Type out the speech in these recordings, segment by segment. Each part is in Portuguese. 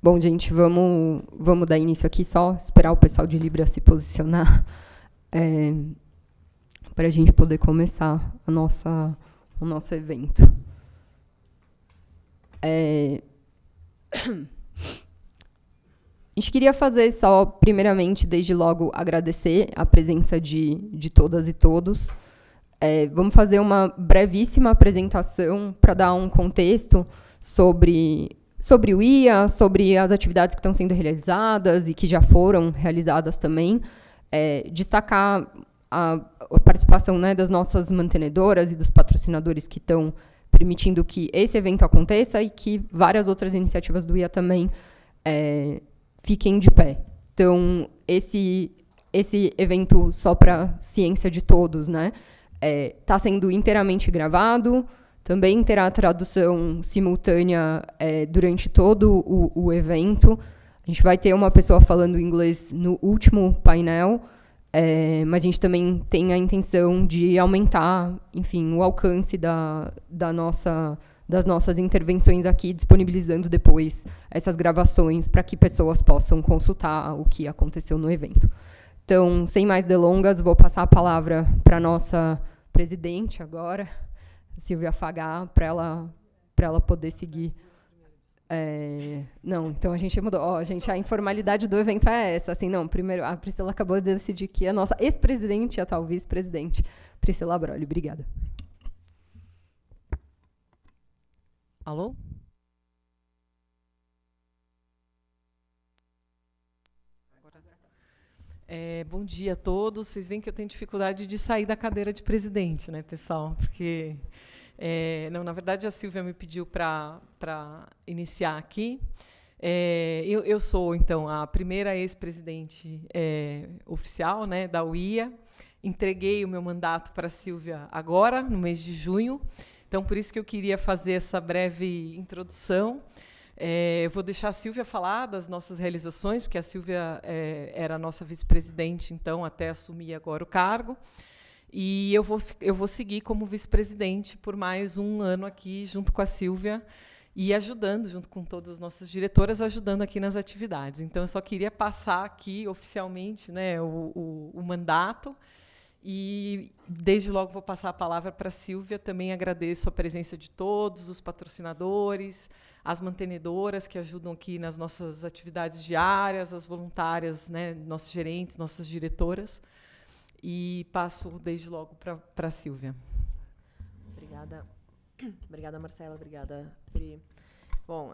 Bom, gente, vamos dar início aqui, só esperar o pessoal de Libra se posicionar para a gente poder começar o nosso evento. A gente queria fazer só, primeiramente, desde logo, agradecer a presença de todas e todos. Vamos fazer uma brevíssima apresentação para dar um contexto sobre o IA, sobre as atividades que estão sendo realizadas e que já foram realizadas também. Destacar a participação, né, das nossas mantenedoras e dos patrocinadores que estão permitindo que esse evento aconteça e que várias outras iniciativas do IA também fiquem de pé. Então, esse evento, só para ciência de todos, né, está sendo inteiramente gravado, também terá tradução simultânea durante todo o evento. A gente vai ter uma pessoa falando inglês no último painel, mas a gente também tem a intenção de aumentar, enfim, o alcance das nossas intervenções aqui, disponibilizando depois essas gravações para que pessoas possam consultar o que aconteceu no evento. Então, sem mais delongas, vou passar a palavra para a nossa presidente agora, Silvia Fagá, para ela poder seguir. Não, então a gente mudou. Gente, a informalidade do evento é essa. Assim, não, primeiro, a Priscila acabou de decidir que a nossa ex-presidente e a atual vice-presidente, Priscila Brolli. Obrigada. Alô? Bom dia a todos. Vocês veem que eu tenho dificuldade de sair da cadeira de presidente, né, pessoal? Porque, não, na verdade, a Silvia me pediu para iniciar aqui. Eu sou, então, a primeira ex-presidente oficial, né, da UIA. Entreguei o meu mandato para a Silvia agora, no mês de junho. Então, por isso que eu queria fazer essa breve introdução. Eu vou deixar a Silvia falar das nossas realizações, porque a Silvia era a nossa vice-presidente, então, até assumir agora o cargo. E eu vou seguir como vice-presidente por mais um ano aqui, junto com a Silvia, e ajudando, junto com todas as nossas diretoras, ajudando aqui nas atividades. Então, eu só queria passar aqui, oficialmente, né, o mandato. E, desde logo, vou passar a palavra para a Silvia. Também agradeço a presença de todos, os patrocinadores, as mantenedoras que ajudam aqui nas nossas atividades diárias, as voluntárias, né, nossos gerentes, nossas diretoras. E passo, desde logo, para a Silvia. Obrigada, Marcela. Obrigada, Pri. Bom,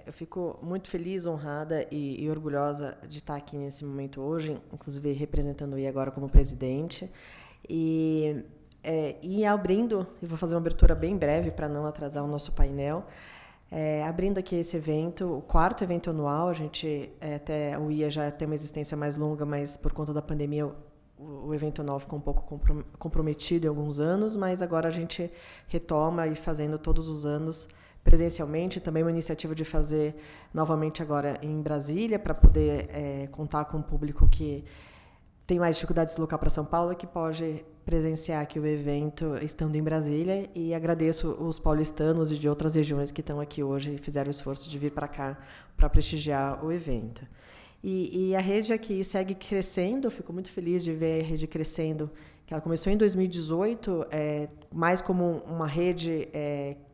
eu fico muito feliz, honrada e orgulhosa de estar aqui nesse momento hoje, inclusive representando o IA agora como presidente. E abrindo, eu vou fazer uma abertura bem breve para não atrasar o nosso painel. Abrindo aqui esse evento, o 4º evento anual, até o IA já tem uma existência mais longa, mas por conta da pandemia o evento anual ficou um pouco comprometido em alguns anos, mas agora a gente retoma e fazendo todos os anos presencialmente. Também uma iniciativa de fazer novamente agora em Brasília, para poder contar com um público que tem mais dificuldade de se deslocar para São Paulo, que pode presenciar aqui o evento estando em Brasília. E agradeço os paulistanos e de outras regiões que estão aqui hoje e fizeram o esforço de vir para cá para prestigiar o evento. E a rede aqui segue crescendo. Eu fico muito feliz de ver a rede crescendo, que ela começou em 2018, mais como uma rede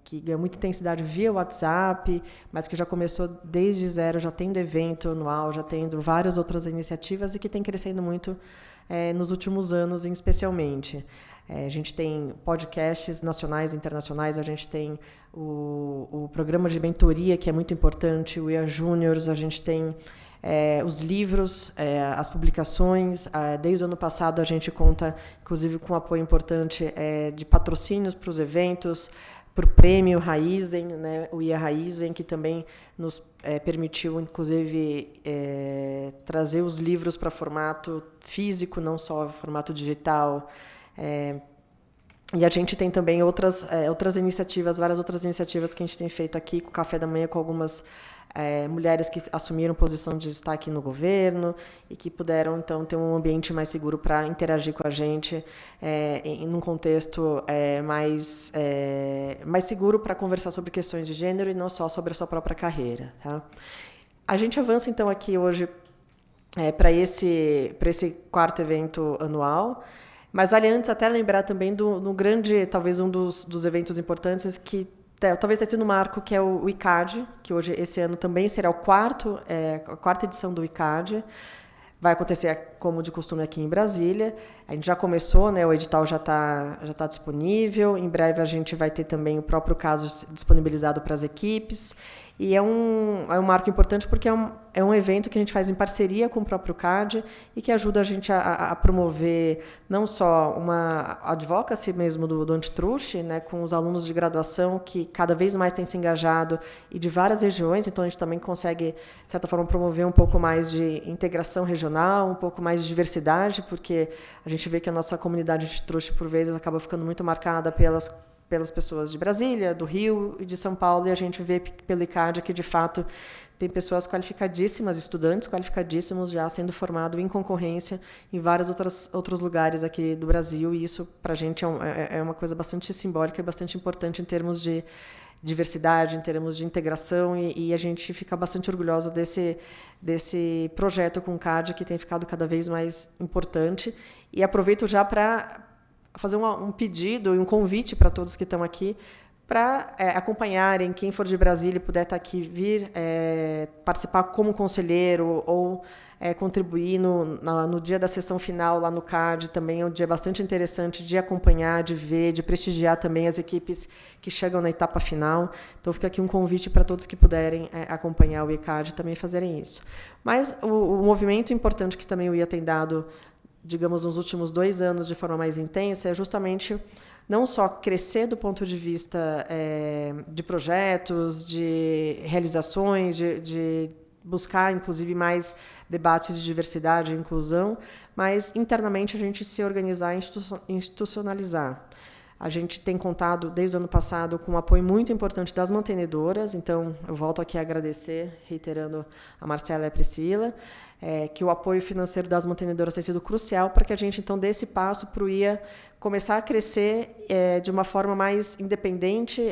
que ganha muita intensidade via WhatsApp, mas que já começou desde zero, já tendo evento anual, já tendo várias outras iniciativas e que tem crescendo muito nos últimos anos, especialmente. A gente tem podcasts nacionais e internacionais, a gente tem o programa de mentoria, que é muito importante, o IA Júniors, a gente tem os livros, as publicações. Desde o ano passado, a gente conta, inclusive, com um apoio importante de patrocínios para os eventos, para o prêmio Raizen, né, o IA Raizen, que também nos permitiu, inclusive, trazer os livros para formato físico, não só formato digital. E a gente tem também outras iniciativas, várias outras iniciativas que a gente tem feito aqui, com o Café da Manhã, com algumas mulheres que assumiram posição de destaque no governo e que puderam, então, ter um ambiente mais seguro para interagir com a gente em um contexto mais seguro para conversar sobre questões de gênero e não só sobre a sua própria carreira. Tá? A gente avança, então, aqui hoje para esse 4º evento anual, mas vale antes até lembrar também do grande, talvez um dos eventos importantes que talvez tenha sido um marco, que é o ICAD, que hoje, esse ano, também será a 4ª edição do ICAD. Vai acontecer, como de costume, aqui em Brasília. A gente já começou, né, o edital já tá disponível. Em breve a gente vai ter também o próprio caso disponibilizado para as equipes. E é um marco importante porque é um evento que a gente faz em parceria com o próprio CAD e que ajuda a gente a promover não só uma advocacy mesmo do antitruste, né, com os alunos de graduação que cada vez mais têm se engajado e de várias regiões, então a gente também consegue, de certa forma, promover um pouco mais de integração regional, um pouco mais de diversidade, porque a gente vê que a nossa comunidade antitruste, por vezes, acaba ficando muito marcada pelas pessoas de Brasília, do Rio e de São Paulo, e a gente vê pelo ICAD que, de fato, tem pessoas qualificadíssimas, estudantes qualificadíssimos já sendo formados em concorrência em vários outros lugares aqui do Brasil, e isso, para a gente, é uma coisa bastante simbólica e bastante importante em termos de diversidade, em termos de integração, e a gente fica bastante orgulhosa desse projeto com o CAD, que tem ficado cada vez mais importante. E aproveito já para fazer um pedido e um convite para todos que estão aqui para acompanharem, quem for de Brasília e puder estar aqui, vir participar como conselheiro ou contribuir no dia da sessão final lá no CAD. Também é um dia bastante interessante de acompanhar, de ver, de prestigiar também as equipes que chegam na etapa final. Então, fica aqui um convite para todos que puderem acompanhar o ICAD também fazerem isso. Mas o movimento importante que também o IA tem dado, digamos, nos últimos 2 anos de forma mais intensa, é justamente não só crescer do ponto de vista de projetos, de realizações, de buscar, inclusive, mais debates de diversidade e inclusão, mas internamente a gente se organizar e institucionalizar. A gente tem contado, desde o ano passado, com um apoio muito importante das mantenedoras, então eu volto aqui a agradecer, reiterando a Marcela e a Priscila, que o apoio financeiro das mantenedoras tem sido crucial para que a gente, então, dê esse passo para o IA começar a crescer de uma forma mais independente,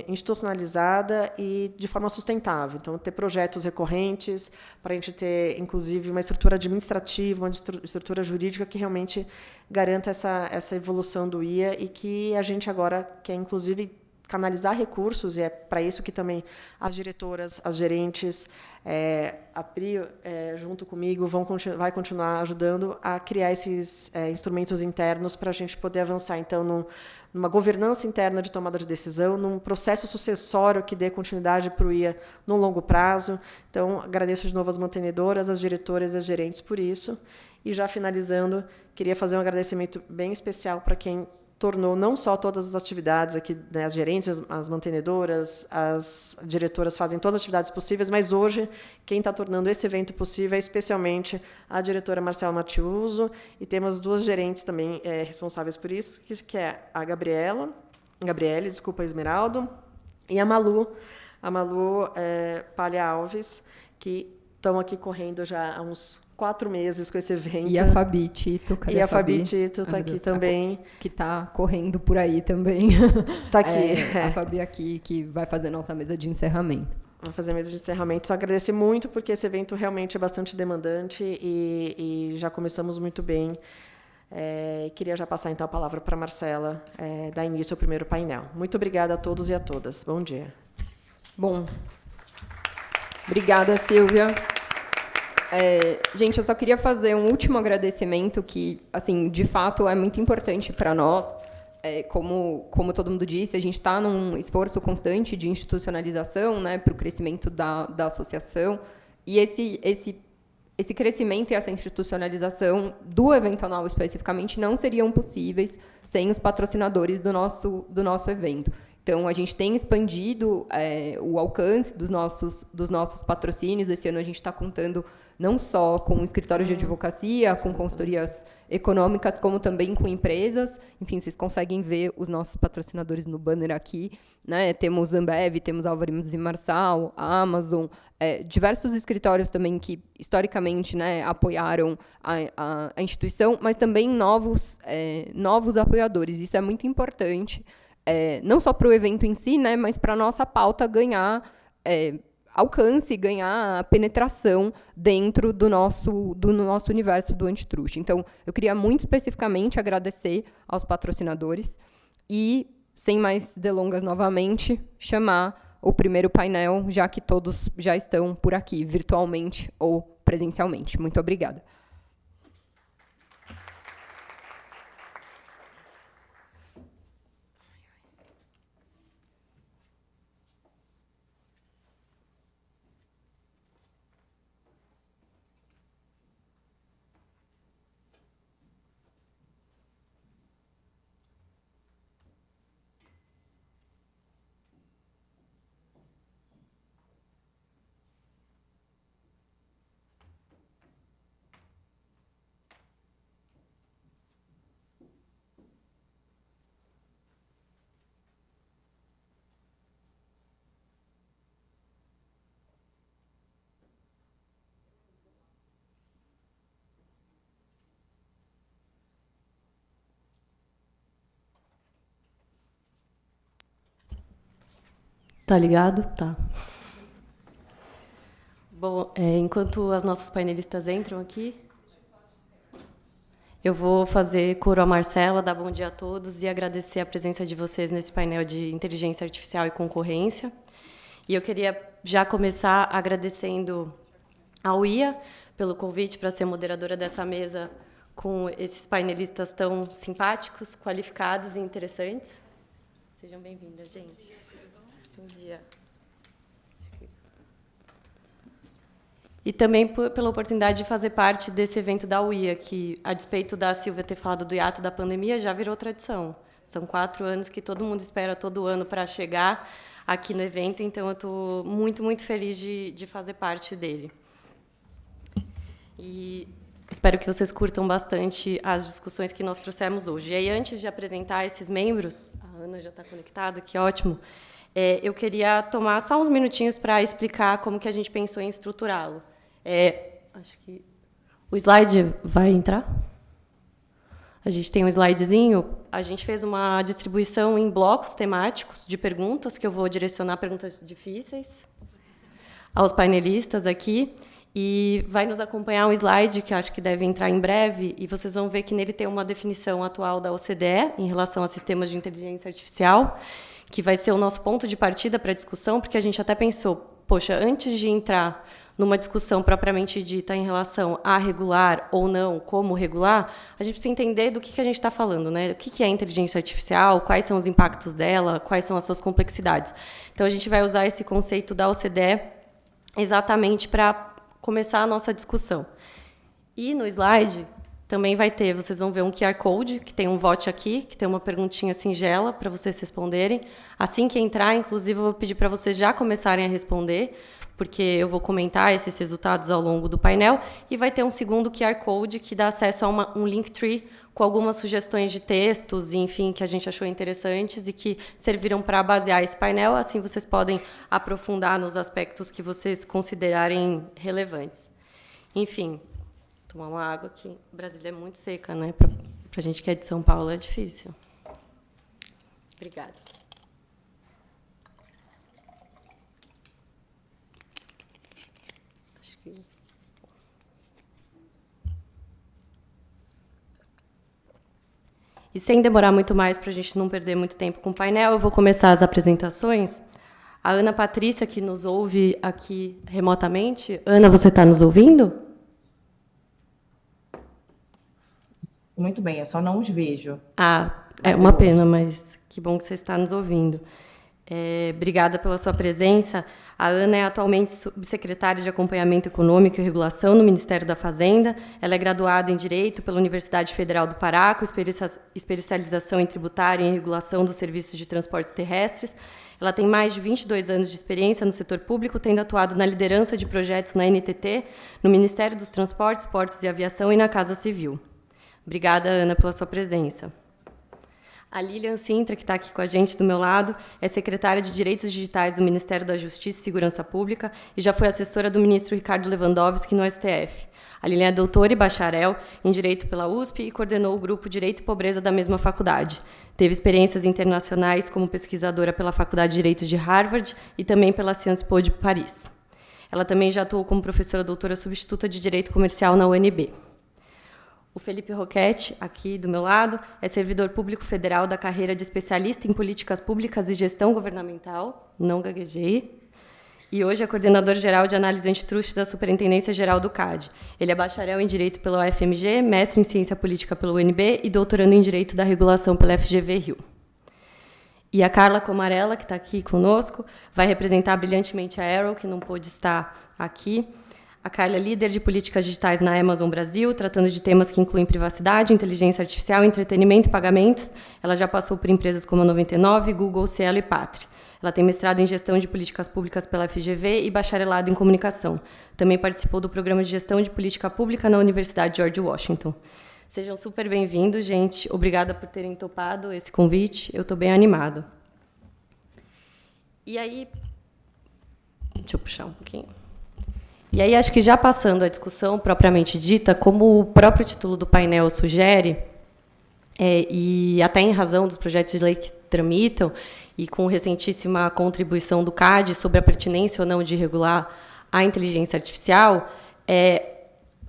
institucionalizada e de forma sustentável. Então, ter projetos recorrentes, para a gente ter, inclusive, uma estrutura administrativa, uma estrutura jurídica que realmente garanta essa evolução do IA e que a gente agora quer, inclusive, canalizar recursos, e é para isso que também as diretoras, as gerentes, a Pri, junto comigo, vai continuar ajudando a criar esses instrumentos internos para a gente poder avançar, então, numa governança interna de tomada de decisão, num processo sucessório que dê continuidade para o IA no longo prazo. Então, agradeço de novo as mantenedoras, as diretoras e as gerentes por isso. E, já finalizando, queria fazer um agradecimento bem especial para quem tornou não só todas as atividades aqui, né, as gerentes, as mantenedoras, as diretoras fazem todas as atividades possíveis, mas hoje quem está tornando esse evento possível é especialmente a diretora Marcela Matiuso, e temos 2 gerentes também responsáveis por isso, que é a Gabriele, Esmeraldo, e a Malu Palha Alves, que estão aqui correndo já há uns 4 meses com esse evento. E a Fabi Tito. Cadê e a Fabi Tito está aqui também. Que está correndo por aí também. Está aqui. A Fabi aqui, que vai fazer nossa mesa de encerramento. Vai fazer a mesa de encerramento. Então, agradecer muito, porque esse evento realmente é bastante demandante e já começamos muito bem. Queria já passar, então, a palavra para a Marcela, dar início ao primeiro painel. Muito obrigada a todos e a todas. Bom dia. Bom, obrigada, Silvia. Gente, eu só queria fazer um último agradecimento que, assim, de fato, é muito importante para nós. Como todo mundo disse, a gente está num esforço constante de institucionalização, né, para o crescimento da associação. E esse crescimento e essa institucionalização do evento anual, especificamente, não seriam possíveis sem os patrocinadores do nosso evento. Então, a gente tem expandido o alcance dos nossos patrocínios. Esse ano a gente está contando não só com escritórios de advocacia, com consultorias econômicas, como também com empresas. Enfim, vocês conseguem ver os nossos patrocinadores no banner aqui, né? Temos Ambev, temos Alvarenga e Marçal, a Amazon, diversos escritórios também que, historicamente, né, apoiaram a instituição, mas também novos apoiadores. Isso é muito importante, não só para o evento em si, né, mas para a nossa pauta ganhar alcance, ganhar penetração dentro do nosso universo do antitruste. Então, eu queria muito especificamente agradecer aos patrocinadores e, sem mais delongas novamente, chamar o primeiro painel, já que todos já estão por aqui, virtualmente ou presencialmente. Muito obrigada. Tá ligado? Tá. Bom, enquanto as nossas painelistas entram aqui, eu vou fazer coro a Marcela, dar bom dia a todos e agradecer a presença de vocês nesse painel de inteligência artificial e concorrência. E eu queria já começar agradecendo ao IA pelo convite para ser moderadora dessa mesa com esses painelistas tão simpáticos, qualificados e interessantes. Sejam bem-vindas, gente. Bom dia. E também pela oportunidade de fazer parte desse evento da UIA, que, a despeito da Silvia ter falado do hiato da pandemia, já virou tradição. São 4 anos que todo mundo espera todo ano para chegar aqui no evento, então eu estou muito, muito feliz de fazer parte dele. E espero que vocês curtam bastante as discussões que nós trouxemos hoje. E aí, antes de apresentar esses membros, a Ana já está conectada, que ótimo. Eu queria tomar só uns minutinhos para explicar como que a gente pensou em estruturá-lo. Acho que o slide vai entrar? A gente tem um slidezinho. A gente fez uma distribuição em blocos temáticos de perguntas, que eu vou direcionar perguntas difíceis aos painelistas aqui. E vai nos acompanhar um slide que acho que deve entrar em breve, e vocês vão ver que nele tem uma definição atual da OCDE em relação a sistemas de inteligência artificial, que vai ser o nosso ponto de partida para a discussão, porque a gente até pensou, poxa, antes de entrar numa discussão propriamente dita em relação a regular ou não, como regular, a gente precisa entender do que a gente está falando, né? O que é inteligência artificial, quais são os impactos dela, quais são as suas complexidades. Então, a gente vai usar esse conceito da OCDE exatamente para começar a nossa discussão. E no slide também vai ter, vocês vão ver um QR Code, que tem um vote aqui, que tem uma perguntinha singela para vocês responderem. Assim que entrar, inclusive, eu vou pedir para vocês já começarem a responder, porque eu vou comentar esses resultados ao longo do painel, e vai ter um segundo QR Code que dá acesso a um Linktree com algumas sugestões de textos, enfim, que a gente achou interessantes e que serviram para basear esse painel. Assim, vocês podem aprofundar nos aspectos que vocês considerarem relevantes. Enfim, tomar uma água aqui. Brasília é muito seca, né? Para a gente que é de São Paulo é difícil. Obrigada. Acho que... E sem demorar muito mais, para a gente não perder muito tempo com o painel, eu vou começar as apresentações. A Ana Patrícia, que nos ouve aqui remotamente. Ana, você está nos ouvindo? Muito bem, eu só não os vejo. É uma pena, mas que bom que você está nos ouvindo. Obrigada pela sua presença. A Ana é atualmente subsecretária de Acompanhamento Econômico e Regulação no Ministério da Fazenda. Ela é graduada em Direito pela Universidade Federal do Pará, com especialização em tributário e em regulação dos serviços de transportes terrestres. Ela tem mais de 22 anos de experiência no setor público, tendo atuado na liderança de projetos na NTT, no Ministério dos Transportes, Portos e Aviação e na Casa Civil. Obrigada, Ana, pela sua presença. A Lilian Sintra, que está aqui com a gente do meu lado, é secretária de Direitos Digitais do Ministério da Justiça e Segurança Pública e já foi assessora do ministro Ricardo Lewandowski no STF. A Lilian é doutora e bacharel em Direito pela USP e coordenou o grupo Direito e Pobreza da mesma faculdade. Teve experiências internacionais como pesquisadora pela Faculdade de Direito de Harvard e também pela Sciences Po de Paris. Ela também já atuou como professora doutora substituta de Direito Comercial na UNB. O Felipe Roquette, aqui do meu lado, é servidor público federal da carreira de especialista em políticas públicas e gestão governamental, não gaguejei, e hoje é coordenador geral de análise antitruste da Superintendência Geral do CAD. Ele é bacharel em Direito pela UFMG, mestre em Ciência Política pela UNB e doutorando em Direito da Regulação pela FGV Rio. E a Carla Comarella, que está aqui conosco, vai representar brilhantemente a Arrow, que não pôde estar aqui. A Carla é líder de políticas digitais na Amazon Brasil, tratando de temas que incluem privacidade, inteligência artificial, entretenimento e pagamentos. Ela já passou por empresas como a 99, Google, Cielo e Patri. Ela tem mestrado em Gestão de Políticas Públicas pela FGV e bacharelado em Comunicação. Também participou do Programa de Gestão de Política Pública na Universidade George Washington. Sejam super bem-vindos, gente. Obrigada por terem topado esse convite. Eu estou bem animada. E aí... Deixa eu puxar um pouquinho. E aí, acho que já passando a discussão propriamente dita, como o próprio título do painel sugere, e até em razão dos projetos de lei que tramitam, e com recentíssima contribuição do CAD sobre a pertinência ou não de regular a inteligência artificial,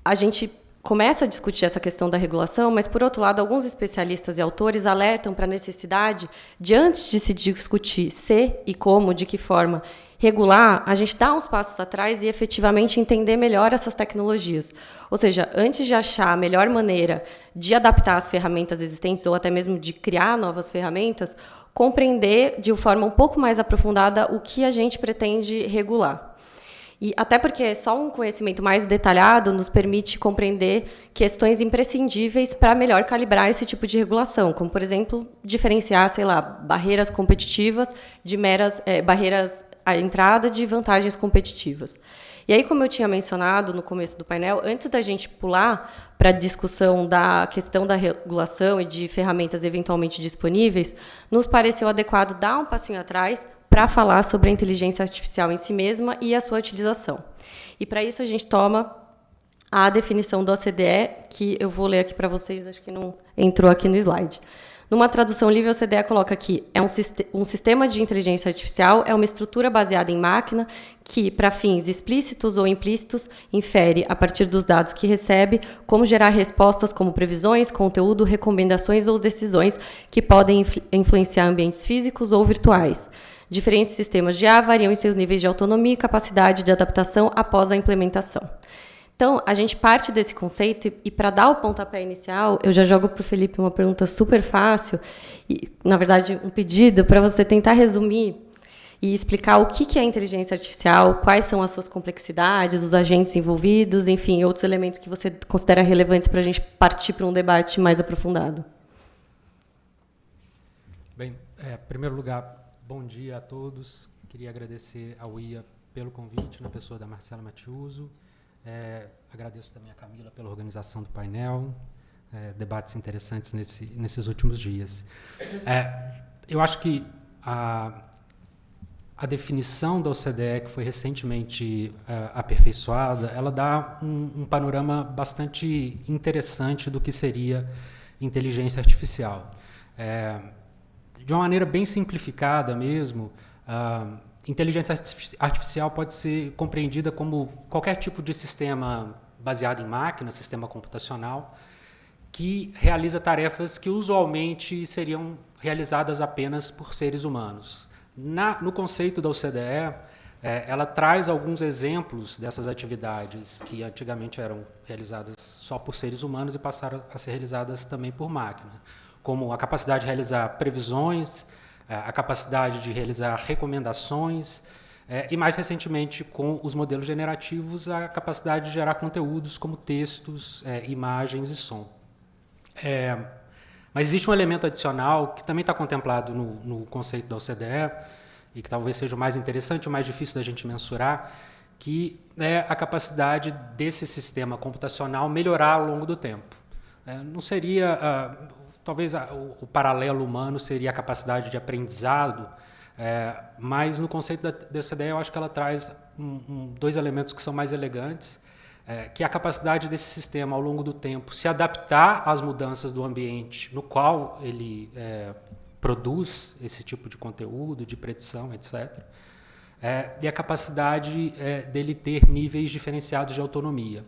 a gente começa a discutir essa questão da regulação, mas, por outro lado, alguns especialistas e autores alertam para a necessidade de, antes de se discutir se e como, de que forma regular, a gente dar uns passos atrás e efetivamente entender melhor essas tecnologias. Ou seja, antes de achar a melhor maneira de adaptar as ferramentas existentes ou até mesmo de criar novas ferramentas, compreender de forma um pouco mais aprofundada o que a gente pretende regular. E até porque só um conhecimento mais detalhado nos permite compreender questões imprescindíveis para melhor calibrar esse tipo de regulação, como, por exemplo, diferenciar, sei lá, barreiras competitivas de meras barreiras à entrada de vantagens competitivas. E aí, como eu tinha mencionado no começo do painel, antes da gente pular para a discussão da questão da regulação e de ferramentas eventualmente disponíveis, nos pareceu adequado dar um passinho atrás para falar sobre a inteligência artificial em si mesma e a sua utilização. E, para isso, a gente toma a definição do OCDE, que eu vou ler aqui para vocês, acho que não entrou aqui no slide. Numa tradução livre, a OCDE coloca aqui, um sistema de inteligência artificial é uma estrutura baseada em máquina que, para fins explícitos ou implícitos, infere, a partir dos dados que recebe, como gerar respostas como previsões, conteúdo, recomendações ou decisões que podem influenciar ambientes físicos ou virtuais. Diferentes sistemas de IA variam em seus níveis de autonomia e capacidade de adaptação após a implementação. Então, a gente parte desse conceito e para dar o pontapé inicial, eu já jogo para o Felipe uma pergunta super fácil, e, na verdade, um pedido para você tentar resumir e explicar o que é inteligência artificial, quais são as suas complexidades, os agentes envolvidos, enfim, outros elementos que você considera relevantes para a gente partir para um debate mais aprofundado. Bem, em primeiro lugar, bom dia a todos. Queria agradecer ao IA pelo convite, na pessoa da Marcela Matiuso. Agradeço também a Camila pela organização do painel, debates interessantes nesses últimos dias. Eu acho que a definição da OCDE, que foi recentemente aperfeiçoada, ela dá um panorama bastante interessante do que seria inteligência artificial. De uma maneira bem simplificada mesmo, inteligência artificial pode ser compreendida como qualquer tipo de sistema baseado em máquina, sistema computacional, que realiza tarefas que usualmente seriam realizadas apenas por seres humanos. No conceito da OCDE, ela traz alguns exemplos dessas atividades que antigamente eram realizadas só por seres humanos e passaram a ser realizadas também por máquina, como a capacidade de realizar previsões, a capacidade de realizar recomendações e, mais recentemente, com os modelos generativos, a capacidade de gerar conteúdos como textos, imagens e som. Mas existe um elemento adicional que também está contemplado no conceito da OCDE e que talvez seja o mais interessante, o mais difícil da gente mensurar, que é a capacidade desse sistema computacional melhorar ao longo do tempo. Não seria... Talvez o paralelo humano seria a capacidade de aprendizado, mas no conceito da OCDE eu acho que ela traz dois elementos que são mais elegantes, que é a capacidade desse sistema ao longo do tempo se adaptar às mudanças do ambiente no qual ele produz esse tipo de conteúdo, de predição, etc. e a capacidade dele ter níveis diferenciados de autonomia.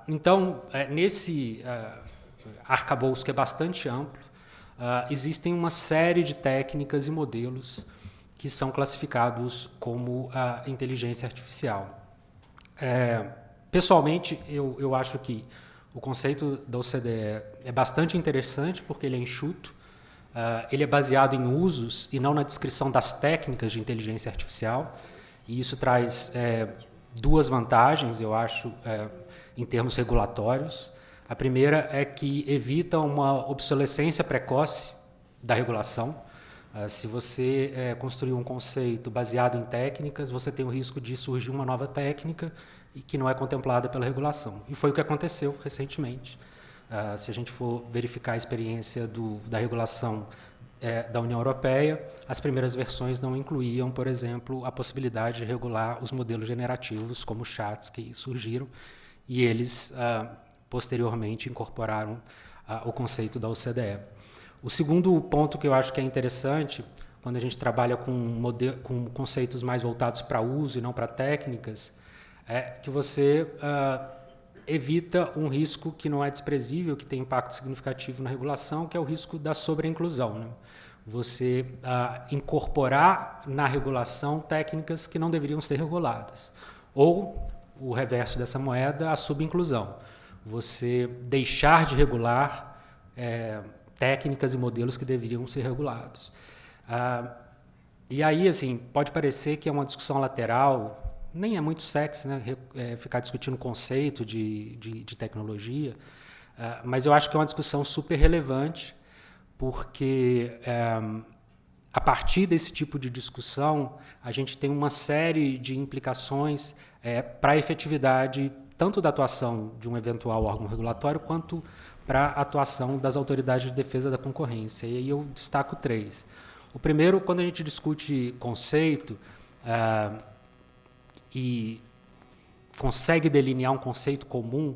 Então, nesse arcabouço que é bastante amplo, existem uma série de técnicas e modelos que são classificados como inteligência artificial. Pessoalmente, eu acho que o conceito da OCDE é bastante interessante porque ele é enxuto, ele é baseado em usos e não na descrição das técnicas de inteligência artificial, e isso traz duas vantagens, eu acho, em termos regulatórios. A primeira é que evita uma obsolescência precoce da regulação. Se você construir um conceito baseado em técnicas, você tem o risco de surgir uma nova técnica e que não é contemplada pela regulação. E foi o que aconteceu recentemente. Se a gente for verificar a experiência da regulação da União Europeia, as primeiras versões não incluíam, por exemplo, a possibilidade de regular os modelos generativos, como chats que surgiram, e eles posteriormente incorporaram o conceito da OCDE. O segundo ponto que eu acho que é interessante, quando a gente trabalha com conceitos mais voltados para uso e não para técnicas, é que você evita um risco que não é desprezível, que tem impacto significativo na regulação, que é o risco da sobreinclusão, né? Você incorporar na regulação técnicas que não deveriam ser reguladas. Ou, o reverso dessa moeda, a subinclusão. Você deixar de regular técnicas e modelos que deveriam ser regulados. E aí, assim, pode parecer que é uma discussão lateral, nem é muito sexy, né, ficar discutindo conceito de tecnologia, mas eu acho que é uma discussão super relevante, porque a partir desse tipo de discussão, a gente tem uma série de implicações para a efetividade tanto da atuação de um eventual órgão regulatório, quanto para a atuação das autoridades de defesa da concorrência. E aí eu destaco 3. O primeiro, quando a gente discute conceito e consegue delinear um conceito comum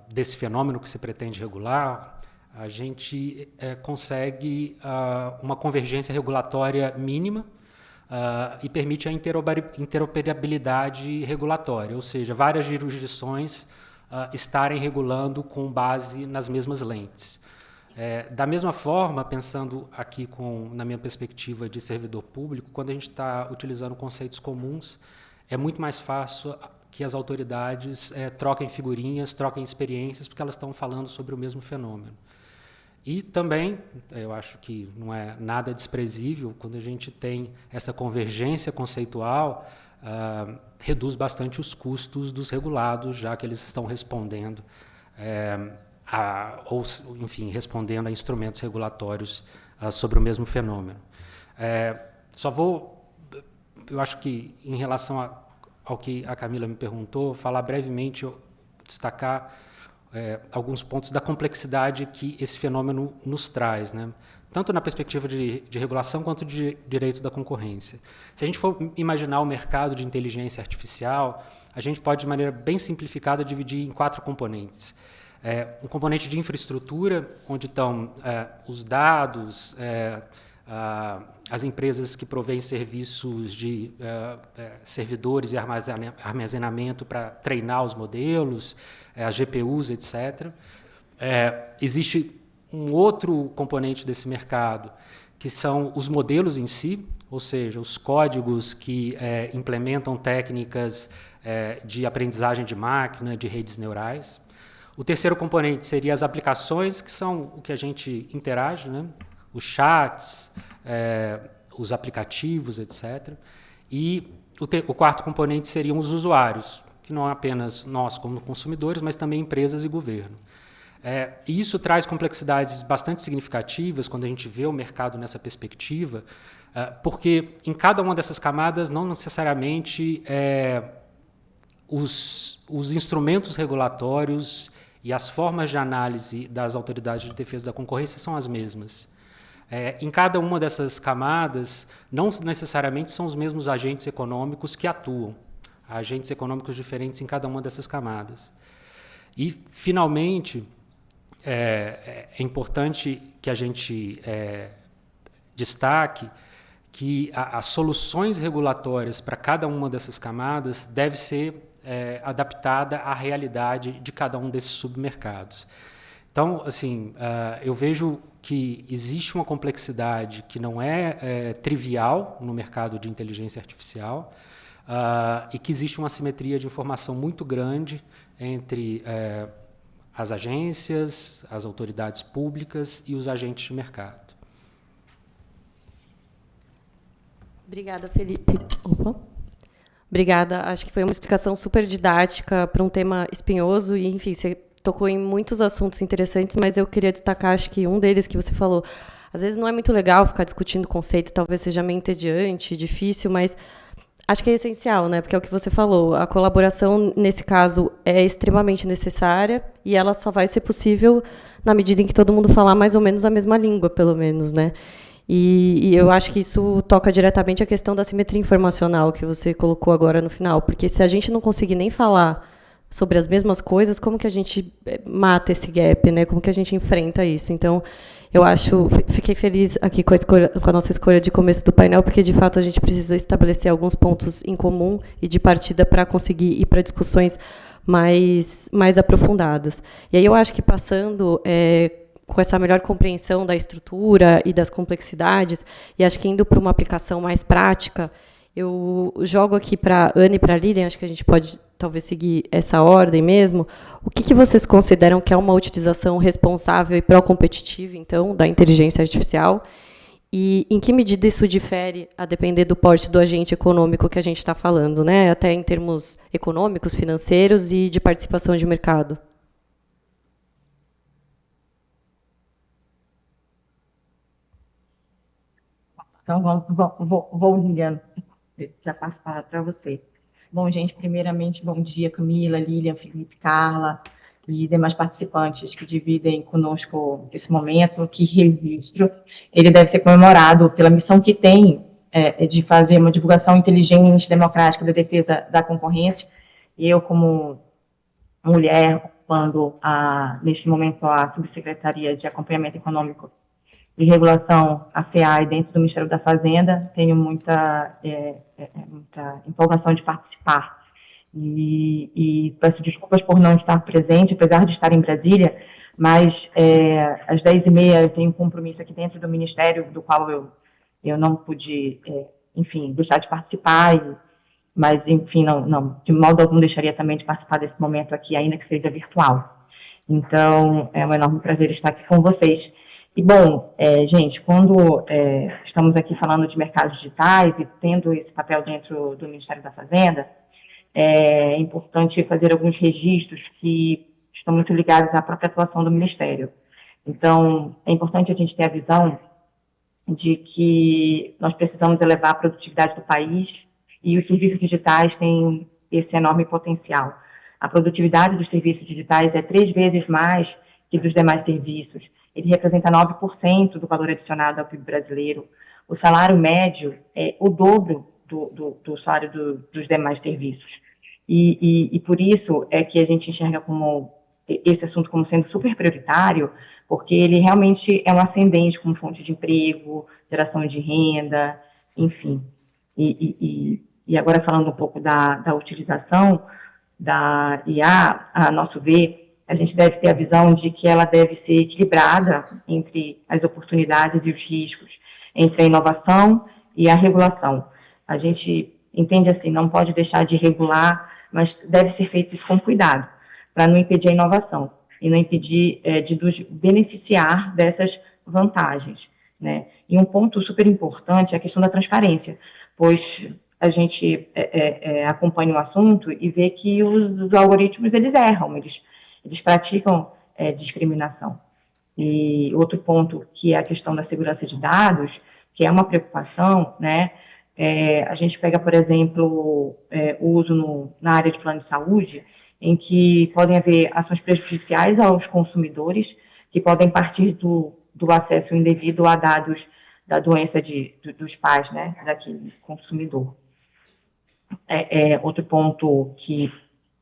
desse fenômeno que se pretende regular, a gente consegue uma convergência regulatória mínima e permite a interoperabilidade regulatória, ou seja, várias jurisdições estarem regulando com base nas mesmas lentes. Da mesma forma, pensando aqui na minha perspectiva de servidor público, quando a gente está utilizando conceitos comuns, é muito mais fácil que as autoridades troquem figurinhas, troquem experiências, porque elas estão falando sobre o mesmo fenômeno. E também, eu acho que não é nada desprezível, quando a gente tem essa convergência conceitual, reduz bastante os custos dos regulados, já que eles estão respondendo ou, enfim, respondendo a instrumentos regulatórios sobre o mesmo fenômeno. Eu acho que, em relação ao que a Camila me perguntou, falar brevemente, destacar alguns pontos da complexidade que esse fenômeno nos traz, né? Tanto na perspectiva de regulação quanto de direito da concorrência. Se a gente for imaginar o mercado de inteligência artificial, a gente pode, de maneira bem simplificada, dividir em 4 componentes. Um componente de infraestrutura, onde estão os dados, as empresas que provêm serviços de servidores e armazenamento para treinar os modelos, as GPUs, etc. Existe um outro componente desse mercado, que são os modelos em si, ou seja, os códigos que implementam técnicas de aprendizagem de máquina, de redes neurais. O terceiro componente seria as aplicações, que são o que a gente interage, né? Os chats, os aplicativos, etc. E o quarto componente seriam os usuários, que não é apenas nós como consumidores, mas também empresas e governo. E isso traz complexidades bastante significativas quando a gente vê o mercado nessa perspectiva, porque em cada uma dessas camadas não necessariamente os instrumentos regulatórios e as formas de análise das autoridades de defesa da concorrência são as mesmas. Em cada uma dessas camadas, não necessariamente são os mesmos agentes econômicos que atuam. Há agentes econômicos diferentes em cada uma dessas camadas. E, finalmente, é importante que a gente destaque que as soluções regulatórias para cada uma dessas camadas deve ser adaptada à realidade de cada um desses submercados. Então, assim, eu vejo que existe uma complexidade que não é trivial no mercado de inteligência artificial e que existe uma assimetria de informação muito grande entre as agências, as autoridades públicas e os agentes de mercado. Obrigada, Felipe. Opa. Obrigada. Acho que foi uma explicação super didática para um tema espinhoso e, enfim, você tocou em muitos assuntos interessantes, mas eu queria destacar, acho que um deles que você falou, às vezes não é muito legal ficar discutindo conceitos, talvez seja meio entediante, difícil, mas acho que é essencial, né? Porque é o que você falou, a colaboração, nesse caso, é extremamente necessária e ela só vai ser possível na medida em que todo mundo falar mais ou menos a mesma língua, pelo menos, né? E eu acho que isso toca diretamente a questão da simetria informacional que você colocou agora no final, porque se a gente não conseguir nem falar sobre as mesmas coisas, como que a gente mata esse gap, né? Como que a gente enfrenta isso? Então, eu fiquei feliz aqui com a nossa escolha de começo do painel, porque, de fato, a gente precisa estabelecer alguns pontos em comum e de partida para conseguir ir para discussões mais aprofundadas. E aí eu acho que, passando com essa melhor compreensão da estrutura e das complexidades, e acho que indo para uma aplicação mais prática, eu jogo aqui para a Ana e para a Lilian, acho que a gente pode talvez seguir essa ordem mesmo. O que vocês consideram que é uma utilização responsável e pró-competitiva, então, da inteligência artificial? E em que medida isso difere a depender do porte do agente econômico que a gente está falando, né? Até em termos econômicos, financeiros e de participação de mercado? Então, vou Lilian, já passo a palavra para você. Bom, gente, primeiramente, bom dia, Camila, Lilian, Felipe, Carla e demais participantes que dividem conosco esse momento. Que registro, ele deve ser comemorado pela missão que tem de fazer uma divulgação inteligente, democrática da defesa da concorrência. E eu, como mulher, ocupando, neste momento, a Subsecretaria de Acompanhamento Econômico e Regulação, a CEAI, dentro do Ministério da Fazenda, tenho muita empolgação de participar. E peço desculpas por não estar presente, apesar de estar em Brasília, mas às 10h30 eu tenho um compromisso aqui dentro do Ministério, do qual eu não pude, enfim, deixar de participar, mas, enfim, não, de modo algum deixaria também de participar desse momento aqui, ainda que seja virtual. Então, é um enorme prazer estar aqui com vocês. E, bom, gente, quando estamos aqui falando de mercados digitais e tendo esse papel dentro do Ministério da Fazenda, é importante fazer alguns registros que estão muito ligados à própria atuação do Ministério. Então, é importante a gente ter a visão de que nós precisamos elevar a produtividade do país e os serviços digitais têm esse enorme potencial. A produtividade dos serviços digitais é 3 vezes mais que dos demais serviços. Ele representa 9% do valor adicionado ao PIB brasileiro. O salário médio é o dobro do salário dos demais serviços. E por isso é que a gente enxerga esse assunto como sendo super prioritário, porque ele realmente é um ascendente como fonte de emprego, geração de renda, enfim. E agora falando um pouco da utilização da IA, a nosso ver, a gente deve ter a visão de que ela deve ser equilibrada entre as oportunidades e os riscos, entre a inovação e a regulação. A gente entende assim, não pode deixar de regular, mas deve ser feito isso com cuidado, para não impedir a inovação e não impedir de nos beneficiar dessas vantagens, né? E um ponto super importante é a questão da transparência, pois a gente acompanha o assunto e vê que os algoritmos, eles erram, eles praticam discriminação. E outro ponto, que é a questão da segurança de dados, que é uma preocupação, né? A gente pega, por exemplo, o uso na área de plano de saúde, em que podem haver ações prejudiciais aos consumidores, que podem partir do acesso indevido a dados da doença dos pais, né, daquele consumidor. Outro ponto que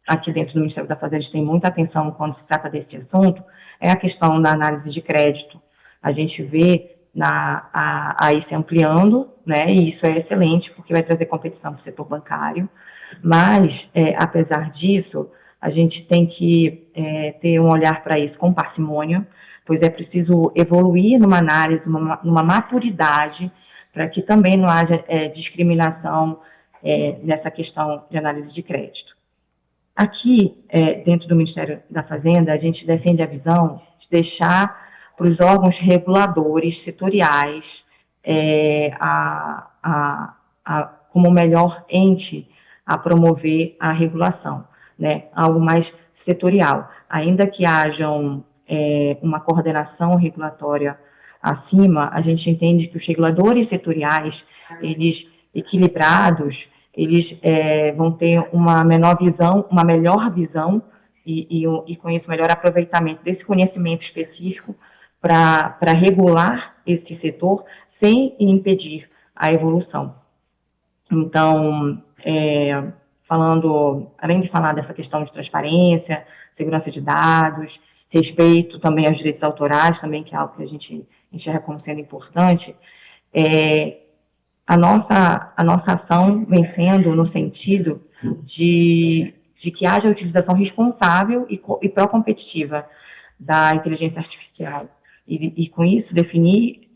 aqui dentro do Ministério da Fazenda a gente tem muita atenção quando se trata desse assunto é a questão da análise de crédito. A gente vê a ir se ampliando, né? E isso é excelente, porque vai trazer competição para o setor bancário. Mas, apesar disso, a gente tem que ter um olhar para isso com parcimônia, pois é preciso evoluir numa análise, numa maturidade, para que também não haja discriminação nessa questão de análise de crédito. Aqui, dentro do Ministério da Fazenda, a gente defende a visão de deixar para os órgãos reguladores setoriais como o melhor ente a promover a regulação, né? Algo mais setorial. Ainda que hajam uma coordenação regulatória acima, a gente entende que os reguladores setoriais, eles equilibrados, eles vão ter uma melhor visão e com isso melhor aproveitamento desse conhecimento específico para regular esse setor sem impedir a evolução. Então, além de falar dessa questão de transparência, segurança de dados, respeito também aos direitos autorais, também que é algo que a gente enxerga como sendo importante, a nossa ação vem sendo no sentido de que haja utilização responsável e pró-competitiva da inteligência artificial. E com isso, definir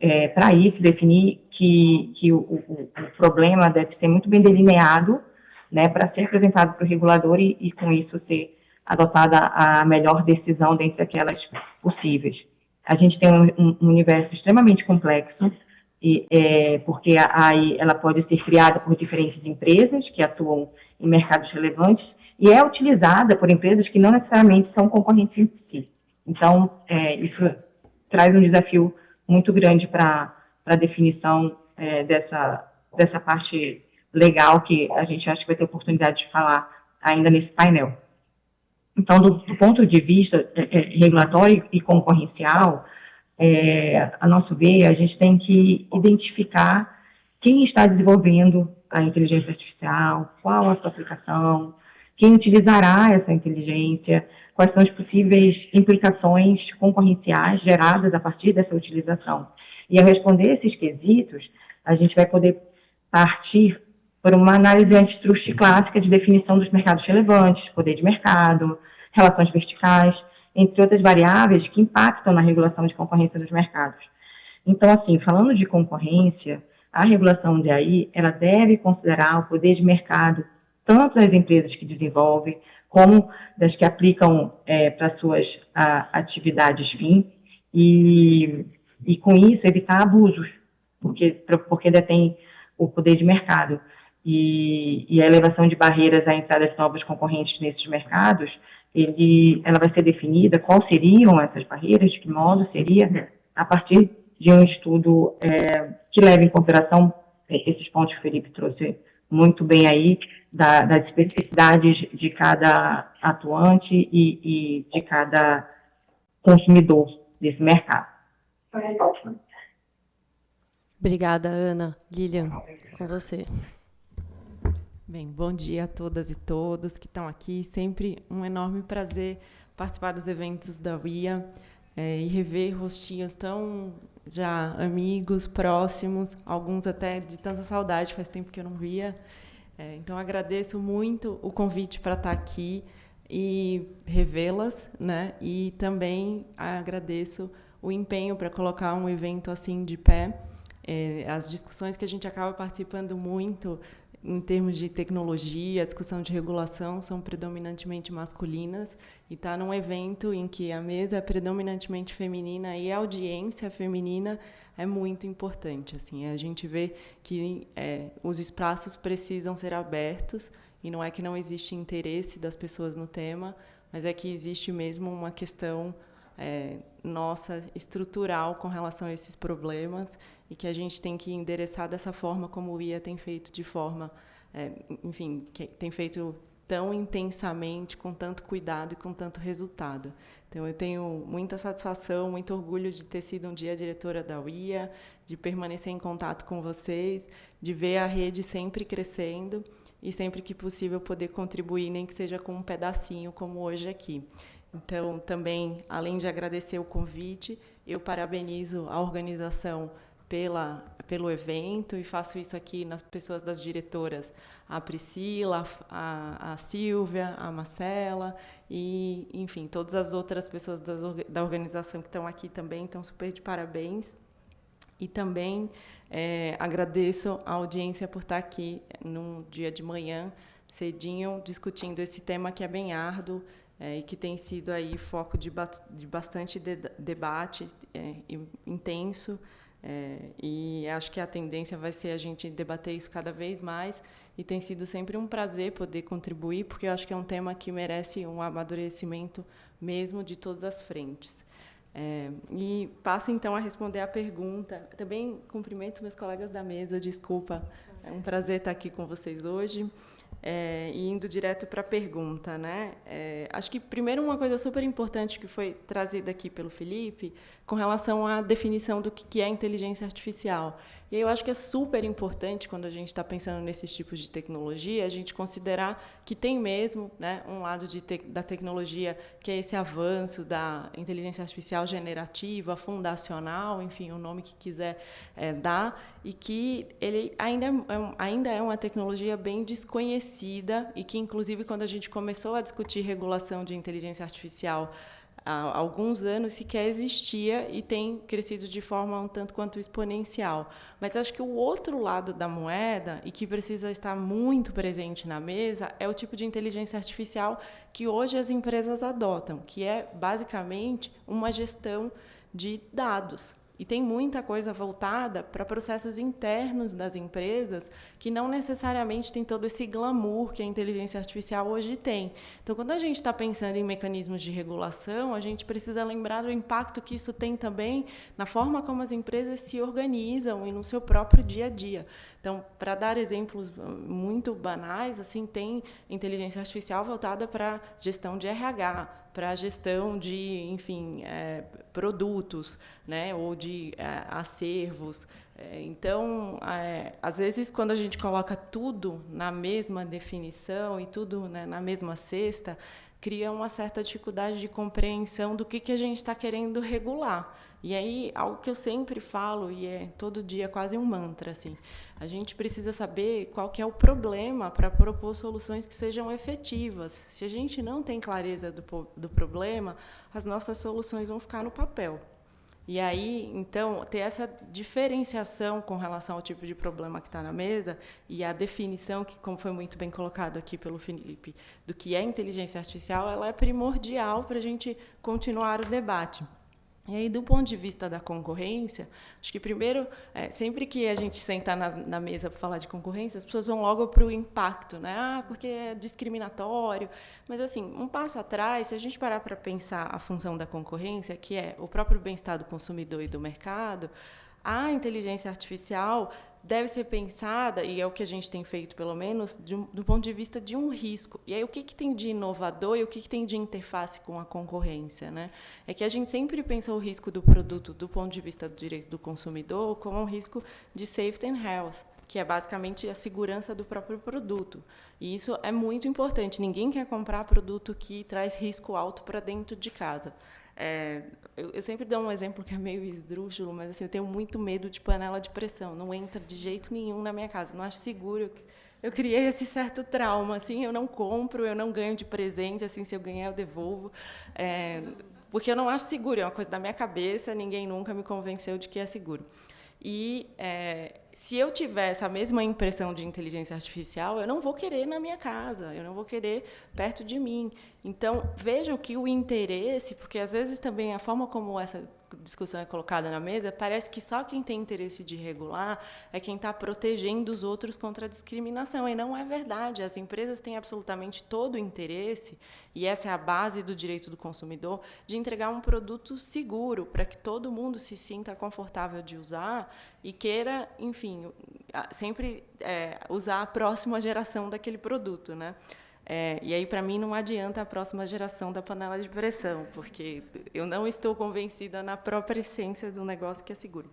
que o problema deve ser muito bem delineado, né, para ser apresentado para o regulador e com isso ser adotada a melhor decisão dentre aquelas possíveis. A gente tem um universo extremamente complexo, porque aí ela pode ser criada por diferentes empresas que atuam em mercados relevantes e é utilizada por empresas que não necessariamente são concorrentes em si. Então, isso traz um desafio muito grande para a definição dessa parte legal que a gente acha que vai ter oportunidade de falar ainda nesse painel. Então, do ponto de vista regulatório e concorrencial, a nosso ver, a gente tem que identificar quem está desenvolvendo a inteligência artificial, qual a sua aplicação, quem utilizará essa inteligência, quais são as possíveis implicações concorrenciais geradas a partir dessa utilização. E ao responder esses quesitos, a gente vai poder partir por uma análise antitrust clássica de definição dos mercados relevantes, poder de mercado, relações verticais, entre outras variáveis que impactam na regulação de concorrência dos mercados. Então, assim, falando de concorrência, a regulação de AI, ela deve considerar o poder de mercado tanto das empresas que desenvolvem, como das que aplicam para suas atividades fim, e com isso evitar abusos, porque detém o poder de mercado. E a elevação de barreiras à entrada de novos concorrentes nesses mercados, ela vai ser definida, quais seriam essas barreiras, de que modo seria, a partir de um estudo que leve em consideração esses pontos que o Felipe trouxe muito bem aí, das especificidades de cada atuante e de cada consumidor desse mercado. Obrigada, Ana. Lilian, com você. Bem, bom dia a todas e todos que estão aqui. Sempre um enorme prazer participar dos eventos da UIA e rever rostinhos tão já amigos, próximos, alguns até de tanta saudade, faz tempo que eu não via. Então, agradeço muito o convite para estar aqui e revê-las, né? E também agradeço o empenho para colocar um evento assim de pé. As discussões que a gente acaba participando muito em termos de tecnologia, discussão de regulação, são predominantemente masculinas, e estar num evento em que a mesa é predominantemente feminina e a audiência feminina é muito importante. Assim, a gente vê que os espaços precisam ser abertos, e não é que não existe interesse das pessoas no tema, mas é que existe mesmo uma questão nossa, estrutural, com relação a esses problemas, e que a gente tem que endereçar dessa forma como o IA tem feito, de forma, enfim, que tem feito tão intensamente, com tanto cuidado e com tanto resultado. Então, eu tenho muita satisfação, muito orgulho de ter sido um dia diretora da UIA, de permanecer em contato com vocês, de ver a rede sempre crescendo e, sempre que possível, poder contribuir, nem que seja com um pedacinho, como hoje aqui. Então, também, além de agradecer o convite, eu parabenizo a organização pelo evento e faço isso aqui nas pessoas das diretoras, a Priscila, a Silvia, a Marcela e, enfim, todas as outras pessoas da organização que estão aqui também, estão super de parabéns. E também agradeço a audiência por estar aqui num dia de manhã, cedinho, discutindo esse tema que é bem árduo e que tem sido aí foco de bastante debate intenso. E acho que a tendência vai ser a gente debater isso cada vez mais, e tem sido sempre um prazer poder contribuir, porque eu acho que é um tema que merece um amadurecimento mesmo de todas as frentes. E passo, então, a responder a pergunta. Também cumprimento meus colegas da mesa, desculpa, é um prazer estar aqui com vocês hoje. E indo direto para a pergunta, né? Acho que, primeiro, uma coisa super importante que foi trazida aqui pelo Felipe, com relação à definição do que é inteligência artificial. E eu acho que é super importante, quando a gente está pensando nesses tipos de tecnologia, a gente considerar que tem mesmo, né, um lado da tecnologia, que é esse avanço da inteligência artificial generativa, fundacional, enfim, o nome que quiser dar, e que ele ainda é uma tecnologia bem desconhecida, e que, inclusive, quando a gente começou a discutir regulação de inteligência artificial há alguns anos, sequer existia, e tem crescido de forma um tanto quanto exponencial. Mas acho que o outro lado da moeda, e que precisa estar muito presente na mesa, é o tipo de inteligência artificial que hoje as empresas adotam, que é, basicamente, uma gestão de dados. E tem muita coisa voltada para processos internos das empresas que não necessariamente tem todo esse glamour que a inteligência artificial hoje tem. Então, quando a gente está pensando em mecanismos de regulação, a gente precisa lembrar do impacto que isso tem também na forma como as empresas se organizam e no seu próprio dia a dia. Então, para dar exemplos muito banais, assim, tem inteligência artificial voltada para gestão de RH, para a gestão de, enfim, produtos, né, ou de acervos. Então, às vezes, quando a gente coloca tudo na mesma definição e tudo, né, na mesma cesta, cria uma certa dificuldade de compreensão do que a gente está querendo regular. E aí, algo que eu sempre falo, e é todo dia quase um mantra, assim, a gente precisa saber qual que é o problema para propor soluções que sejam efetivas. Se a gente não tem clareza do problema, as nossas soluções vão ficar no papel. E aí, então, ter essa diferenciação com relação ao tipo de problema que está na mesa e a definição, que, como foi muito bem colocado aqui pelo Felipe, do que é inteligência artificial, ela é primordial para a gente continuar o debate. E aí, do ponto de vista da concorrência, acho que, primeiro, sempre que a gente sentar na mesa para falar de concorrência, as pessoas vão logo para o impacto, né? Porque é discriminatório. Mas, assim, um passo atrás, se a gente parar para pensar a função da concorrência, que é o próprio bem-estar do consumidor e do mercado, a inteligência artificial deve ser pensada, e é o que a gente tem feito, pelo menos, do ponto de vista de um risco. E aí, o que tem de inovador e o que tem de interface com a concorrência, né? É que a gente sempre pensa o risco do produto, do ponto de vista do direito do consumidor, como um risco de safety and health, que é basicamente a segurança do próprio produto. E isso é muito importante. Ninguém quer comprar produto que traz risco alto para dentro de casa. Eu sempre dou um exemplo que é meio esdrúxulo, mas assim, eu tenho muito medo de panela de pressão. Não entra de jeito nenhum na minha casa. Não acho seguro. Eu criei esse certo trauma. Assim, eu não compro, eu não ganho de presente. Assim, se eu ganhar, eu devolvo. Porque eu não acho seguro. É uma coisa da minha cabeça. Ninguém nunca me convenceu de que é seguro. E se eu tiver essa mesma impressão de inteligência artificial, eu não vou querer na minha casa, eu não vou querer perto de mim. Então, vejam que o interesse, porque às vezes também a forma como essa discussão é colocada na mesa, parece que só quem tem interesse de regular é quem está protegendo os outros contra a discriminação. E não é verdade. As empresas têm absolutamente todo o interesse, e essa é a base do direito do consumidor, de entregar um produto seguro, para que todo mundo se sinta confortável de usar e queira, enfim, sempre usar a próxima geração daquele produto, né? E aí, para mim, não adianta a próxima geração da panela de pressão, porque eu não estou convencida na própria essência do negócio que é seguro.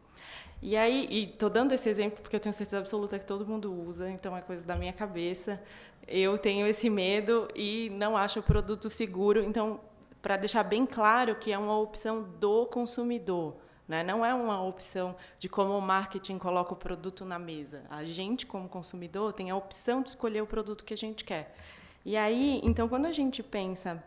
E aí, estou dando esse exemplo porque eu tenho certeza absoluta que todo mundo usa, então é coisa da minha cabeça. Eu tenho esse medo e não acho o produto seguro, então para deixar bem claro que é uma opção do consumidor, né? Não é uma opção de como o marketing coloca o produto na mesa. A gente, como consumidor, tem a opção de escolher o produto que a gente quer. E aí, então, quando a gente pensa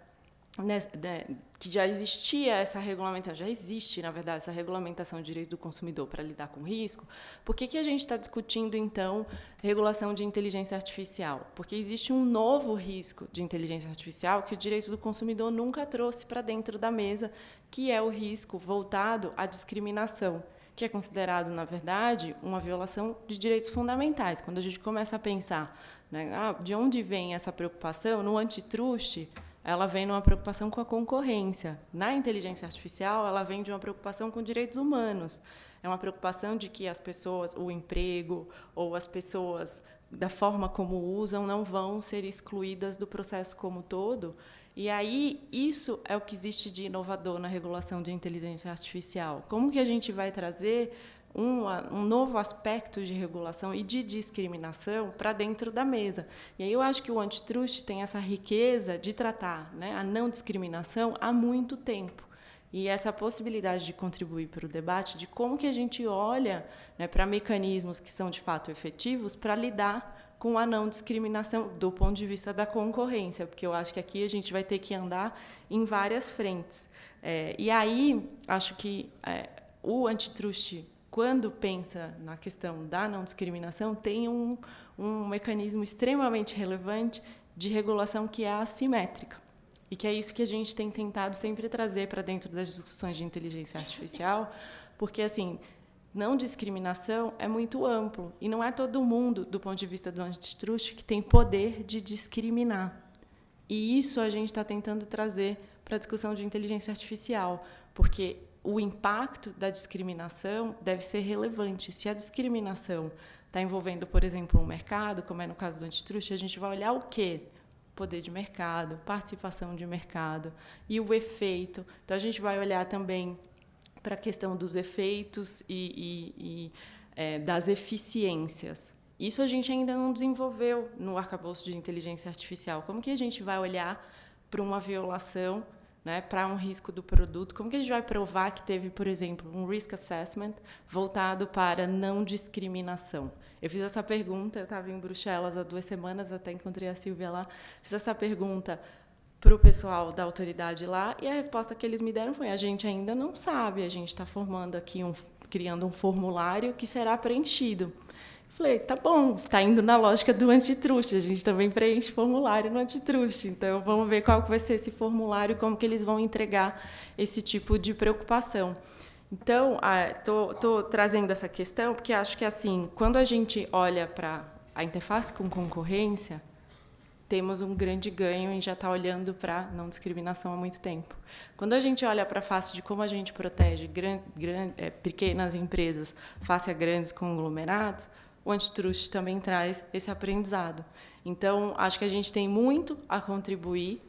que já existia essa regulamentação, já existe, na verdade, essa regulamentação de direito do consumidor para lidar com risco, por que a gente está discutindo, então, regulação de inteligência artificial? Porque existe um novo risco de inteligência artificial que o direito do consumidor nunca trouxe para dentro da mesa, que é o risco voltado à discriminação, que é considerado, na verdade, uma violação de direitos fundamentais. Quando a gente começa a pensar, né, de onde vem essa preocupação, no antitrust, ela vem numa preocupação com a concorrência. Na inteligência artificial, ela vem de uma preocupação com direitos humanos. É uma preocupação de que as pessoas, o emprego ou as pessoas, da forma como usam, não vão ser excluídas do processo como todo. E aí, isso é o que existe de inovador na regulação de inteligência artificial. Como que a gente vai trazer um novo aspecto de regulação e de discriminação para dentro da mesa? E aí eu acho que o antitrust tem essa riqueza de tratar, né, a não discriminação há muito tempo. E essa possibilidade de contribuir para o debate de como que a gente olha, né, para mecanismos que são de fato efetivos para lidar com a não discriminação do ponto de vista da concorrência, porque eu acho que aqui a gente vai ter que andar em várias frentes. E aí, acho que o antitrust, quando pensa na questão da não discriminação, tem um mecanismo extremamente relevante de regulação que é assimétrica. E que é isso que a gente tem tentado sempre trazer para dentro das discussões de inteligência artificial, porque, assim, não discriminação é muito amplo, e não é todo mundo, do ponto de vista do antitrust, que tem poder de discriminar. E isso a gente está tentando trazer para a discussão de inteligência artificial, porque o impacto da discriminação deve ser relevante. Se a discriminação está envolvendo, por exemplo, um mercado, como é no caso do antitrust, a gente vai olhar o quê? Poder de mercado, participação de mercado e o efeito. Então, a gente vai olhar também para a questão dos efeitos e das eficiências. Isso a gente ainda não desenvolveu no arcabouço de inteligência artificial. Como que a gente vai olhar para uma violação, né, para um risco do produto? Como que a gente vai provar que teve, por exemplo, um risk assessment voltado para não discriminação? Eu fiz essa pergunta, eu estava em Bruxelas há 2 semanas, até encontrei a Silvia lá, fiz essa pergunta para o pessoal da autoridade lá, e a resposta que eles me deram foi: a gente ainda não sabe, a gente está formando aqui, criando um formulário que será preenchido. Falei, tá bom, está indo na lógica do antitrust, a gente também preenche formulário no antitrust, então vamos ver qual que vai ser esse formulário, como que eles vão entregar esse tipo de preocupação. Então, estou trazendo essa questão porque acho que, assim, quando a gente olha para a interface com concorrência, temos um grande ganho em já estar olhando para não discriminação há muito tempo. Quando a gente olha para a face de como a gente protege pequenas empresas face a grandes conglomerados, o antitrust também traz esse aprendizado. Então, acho que a gente tem muito a contribuir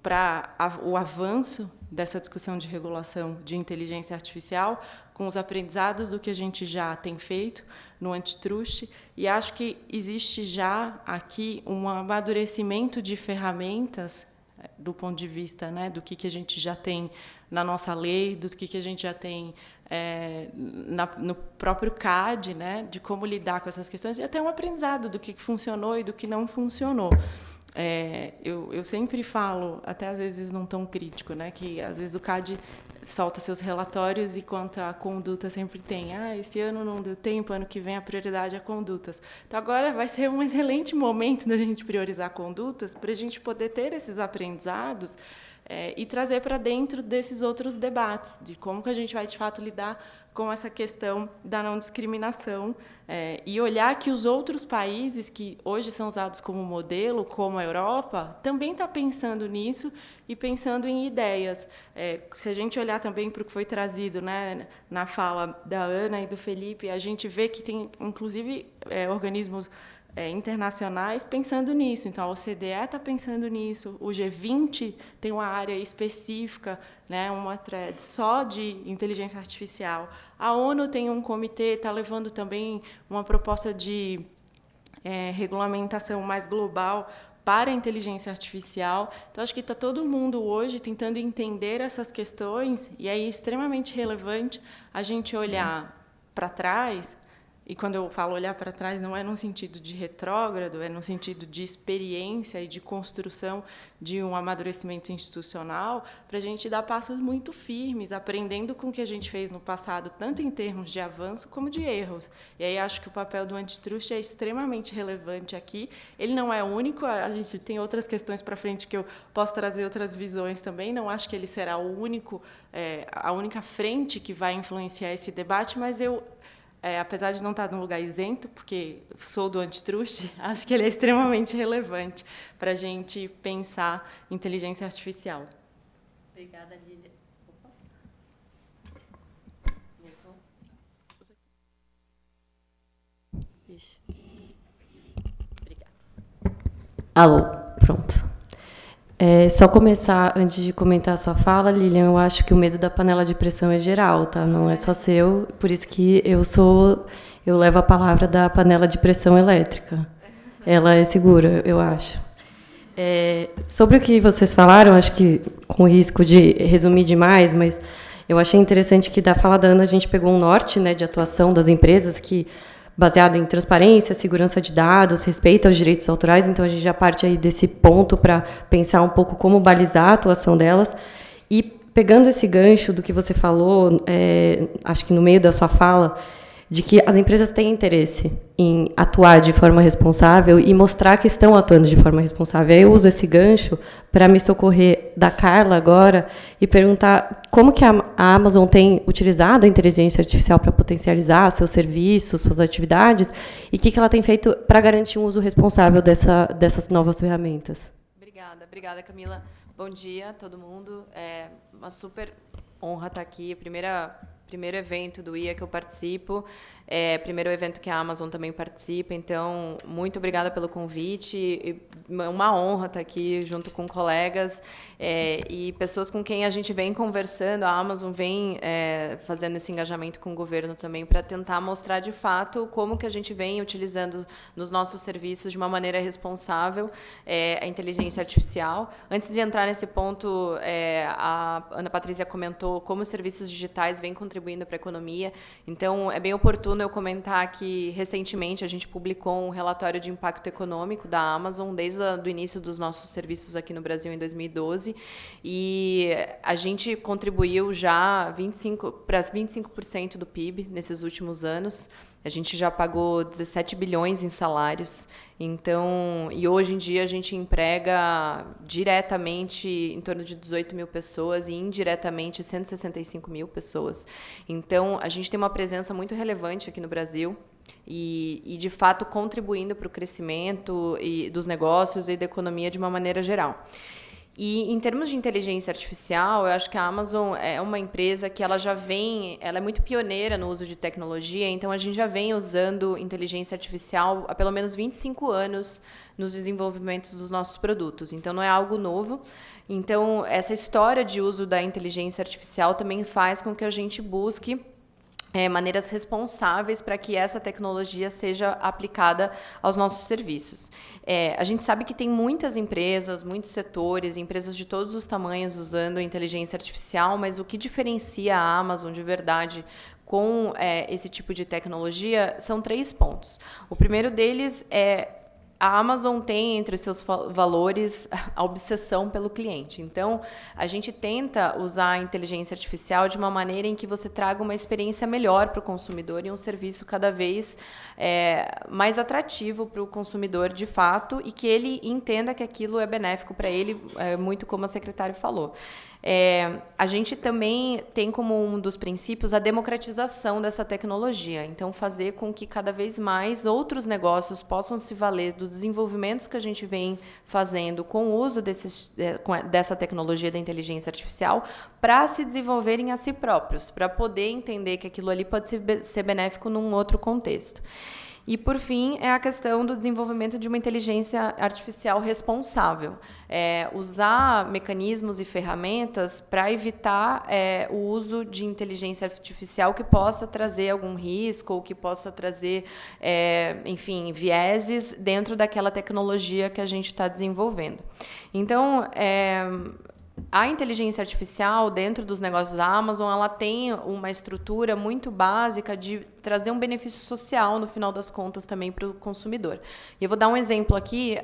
para o avanço dessa discussão de regulação de inteligência artificial, com os aprendizados do que a gente já tem feito no antitrust, e acho que existe já aqui um amadurecimento de ferramentas do ponto de vista, né, do que a gente já tem na nossa lei, do que a gente já tem no próprio CAD, né, de como lidar com essas questões, e até um aprendizado do que funcionou e do que não funcionou. Eu sempre falo, até às vezes num tom crítico, né, que às vezes o CAD solta seus relatórios e quanto à conduta sempre tem. Esse ano não deu tempo, ano que vem a prioridade é condutas. Então, agora vai ser um excelente momento da gente priorizar condutas para a gente poder ter esses aprendizados e trazer para dentro desses outros debates, de como que a gente vai, de fato, lidar com essa questão da não discriminação e olhar que os outros países que hoje são usados como modelo, como a Europa, também está pensando nisso e pensando em ideias. Se a gente olhar também para o que foi trazido, né, na fala da Ana e do Felipe, a gente vê que tem, inclusive, organismos internacionais pensando nisso. Então, a OCDE está pensando nisso, o G20 tem uma área específica, né, uma thread só de inteligência artificial. A ONU tem um comitê, está levando também uma proposta de regulamentação mais global para a inteligência artificial. Então, acho que está todo mundo hoje tentando entender essas questões, e é extremamente relevante a gente olhar para trás. E quando eu falo olhar para trás, não é no sentido de retrógrado, é no sentido de experiência e de construção de um amadurecimento institucional, para a gente dar passos muito firmes, aprendendo com o que a gente fez no passado, tanto em termos de avanço como de erros. E aí acho que o papel do antitrust é extremamente relevante aqui. Ele não é único, a gente tem outras questões para frente que eu posso trazer outras visões também, não acho que ele será o único, a única frente que vai influenciar esse debate, mas eu... apesar de não estar num lugar isento, porque sou do antitrust, acho que ele é extremamente relevante para a gente pensar inteligência artificial. Obrigada, Lília. Obrigada. Alô, pronto. Só começar, antes de comentar a sua fala, Lilian, eu acho que o medo da panela de pressão é geral, tá? Não é só seu, por isso que eu levo a palavra da panela de pressão elétrica. Ela é segura, eu acho. Sobre o que vocês falaram, acho que com o risco de resumir demais, mas eu achei interessante que da fala da Ana a gente pegou um norte, né, de atuação das empresas que baseado em transparência, segurança de dados, respeito aos direitos autorais. Então, a gente já parte aí desse ponto para pensar um pouco como balizar a atuação delas. E, pegando esse gancho do que você falou, acho que no meio da sua fala, de que as empresas têm interesse em atuar de forma responsável e mostrar que estão atuando de forma responsável. Aí eu uso esse gancho para me socorrer da Carla agora e perguntar como que a Amazon tem utilizado a inteligência artificial para potencializar seus serviços, suas atividades, e o que ela tem feito para garantir um uso responsável dessas novas ferramentas. Obrigada, Camila. Bom dia a todo mundo. É uma super honra estar aqui. Primeiro evento do IA que eu participo, primeiro evento que a Amazon também participa, então, muito obrigada pelo convite, uma honra estar aqui junto com colegas e pessoas com quem a gente vem conversando, a Amazon vem fazendo esse engajamento com o governo também, para tentar mostrar, de fato, como que a gente vem utilizando nos nossos serviços de uma maneira responsável a inteligência artificial. Antes de entrar nesse ponto, a Ana Patrícia comentou como os serviços digitais vêm contribuindo para a economia. Então, é bem oportuno eu comentar que, recentemente, a gente publicou um relatório de impacto econômico da Amazon, desde o início dos nossos serviços aqui no Brasil, em 2012, e a gente contribuiu já para 25% do PIB nesses últimos anos. A gente já pagou 17 bilhões em salários. Então, e hoje em dia a gente emprega diretamente em torno de 18 mil pessoas e indiretamente 165 mil pessoas. Então, a gente tem uma presença muito relevante aqui no Brasil e de fato, contribuindo para o crescimento dos negócios e da economia de uma maneira geral. E, em termos de inteligência artificial, eu acho que a Amazon é uma empresa que ela é muito pioneira no uso de tecnologia, então a gente já vem usando inteligência artificial há pelo menos 25 anos nos desenvolvimentos dos nossos produtos, então não é algo novo. Então, essa história de uso da inteligência artificial também faz com que a gente busque maneiras responsáveis para que essa tecnologia seja aplicada aos nossos serviços. A gente sabe que tem muitas empresas, muitos setores, empresas de todos os tamanhos usando inteligência artificial, mas o que diferencia a Amazon de verdade com esse tipo de tecnologia são 3 pontos. O primeiro deles é a Amazon tem entre os seus valores a obsessão pelo cliente. Então, a gente tenta usar a inteligência artificial de uma maneira em que você traga uma experiência melhor para o consumidor e um serviço cada vez mais atrativo para o consumidor de fato e que ele entenda que aquilo é benéfico para ele, muito como a secretária falou. A gente também tem como um dos princípios a democratização dessa tecnologia. Então, fazer com que cada vez mais outros negócios possam se valer dos desenvolvimentos que a gente vem fazendo com o uso dessa tecnologia da inteligência artificial para se desenvolverem a si próprios, para poder entender que aquilo ali pode ser benéfico num outro contexto. E, por fim, é a questão do desenvolvimento de uma inteligência artificial responsável. Usar mecanismos e ferramentas para evitar o uso de inteligência artificial que possa trazer algum risco ou que possa trazer, enfim, vieses dentro daquela tecnologia que a gente está desenvolvendo. Então, a inteligência artificial dentro dos negócios da Amazon, ela tem uma estrutura muito básica de trazer um benefício social, no final das contas, também para o consumidor. E eu vou dar um exemplo aqui,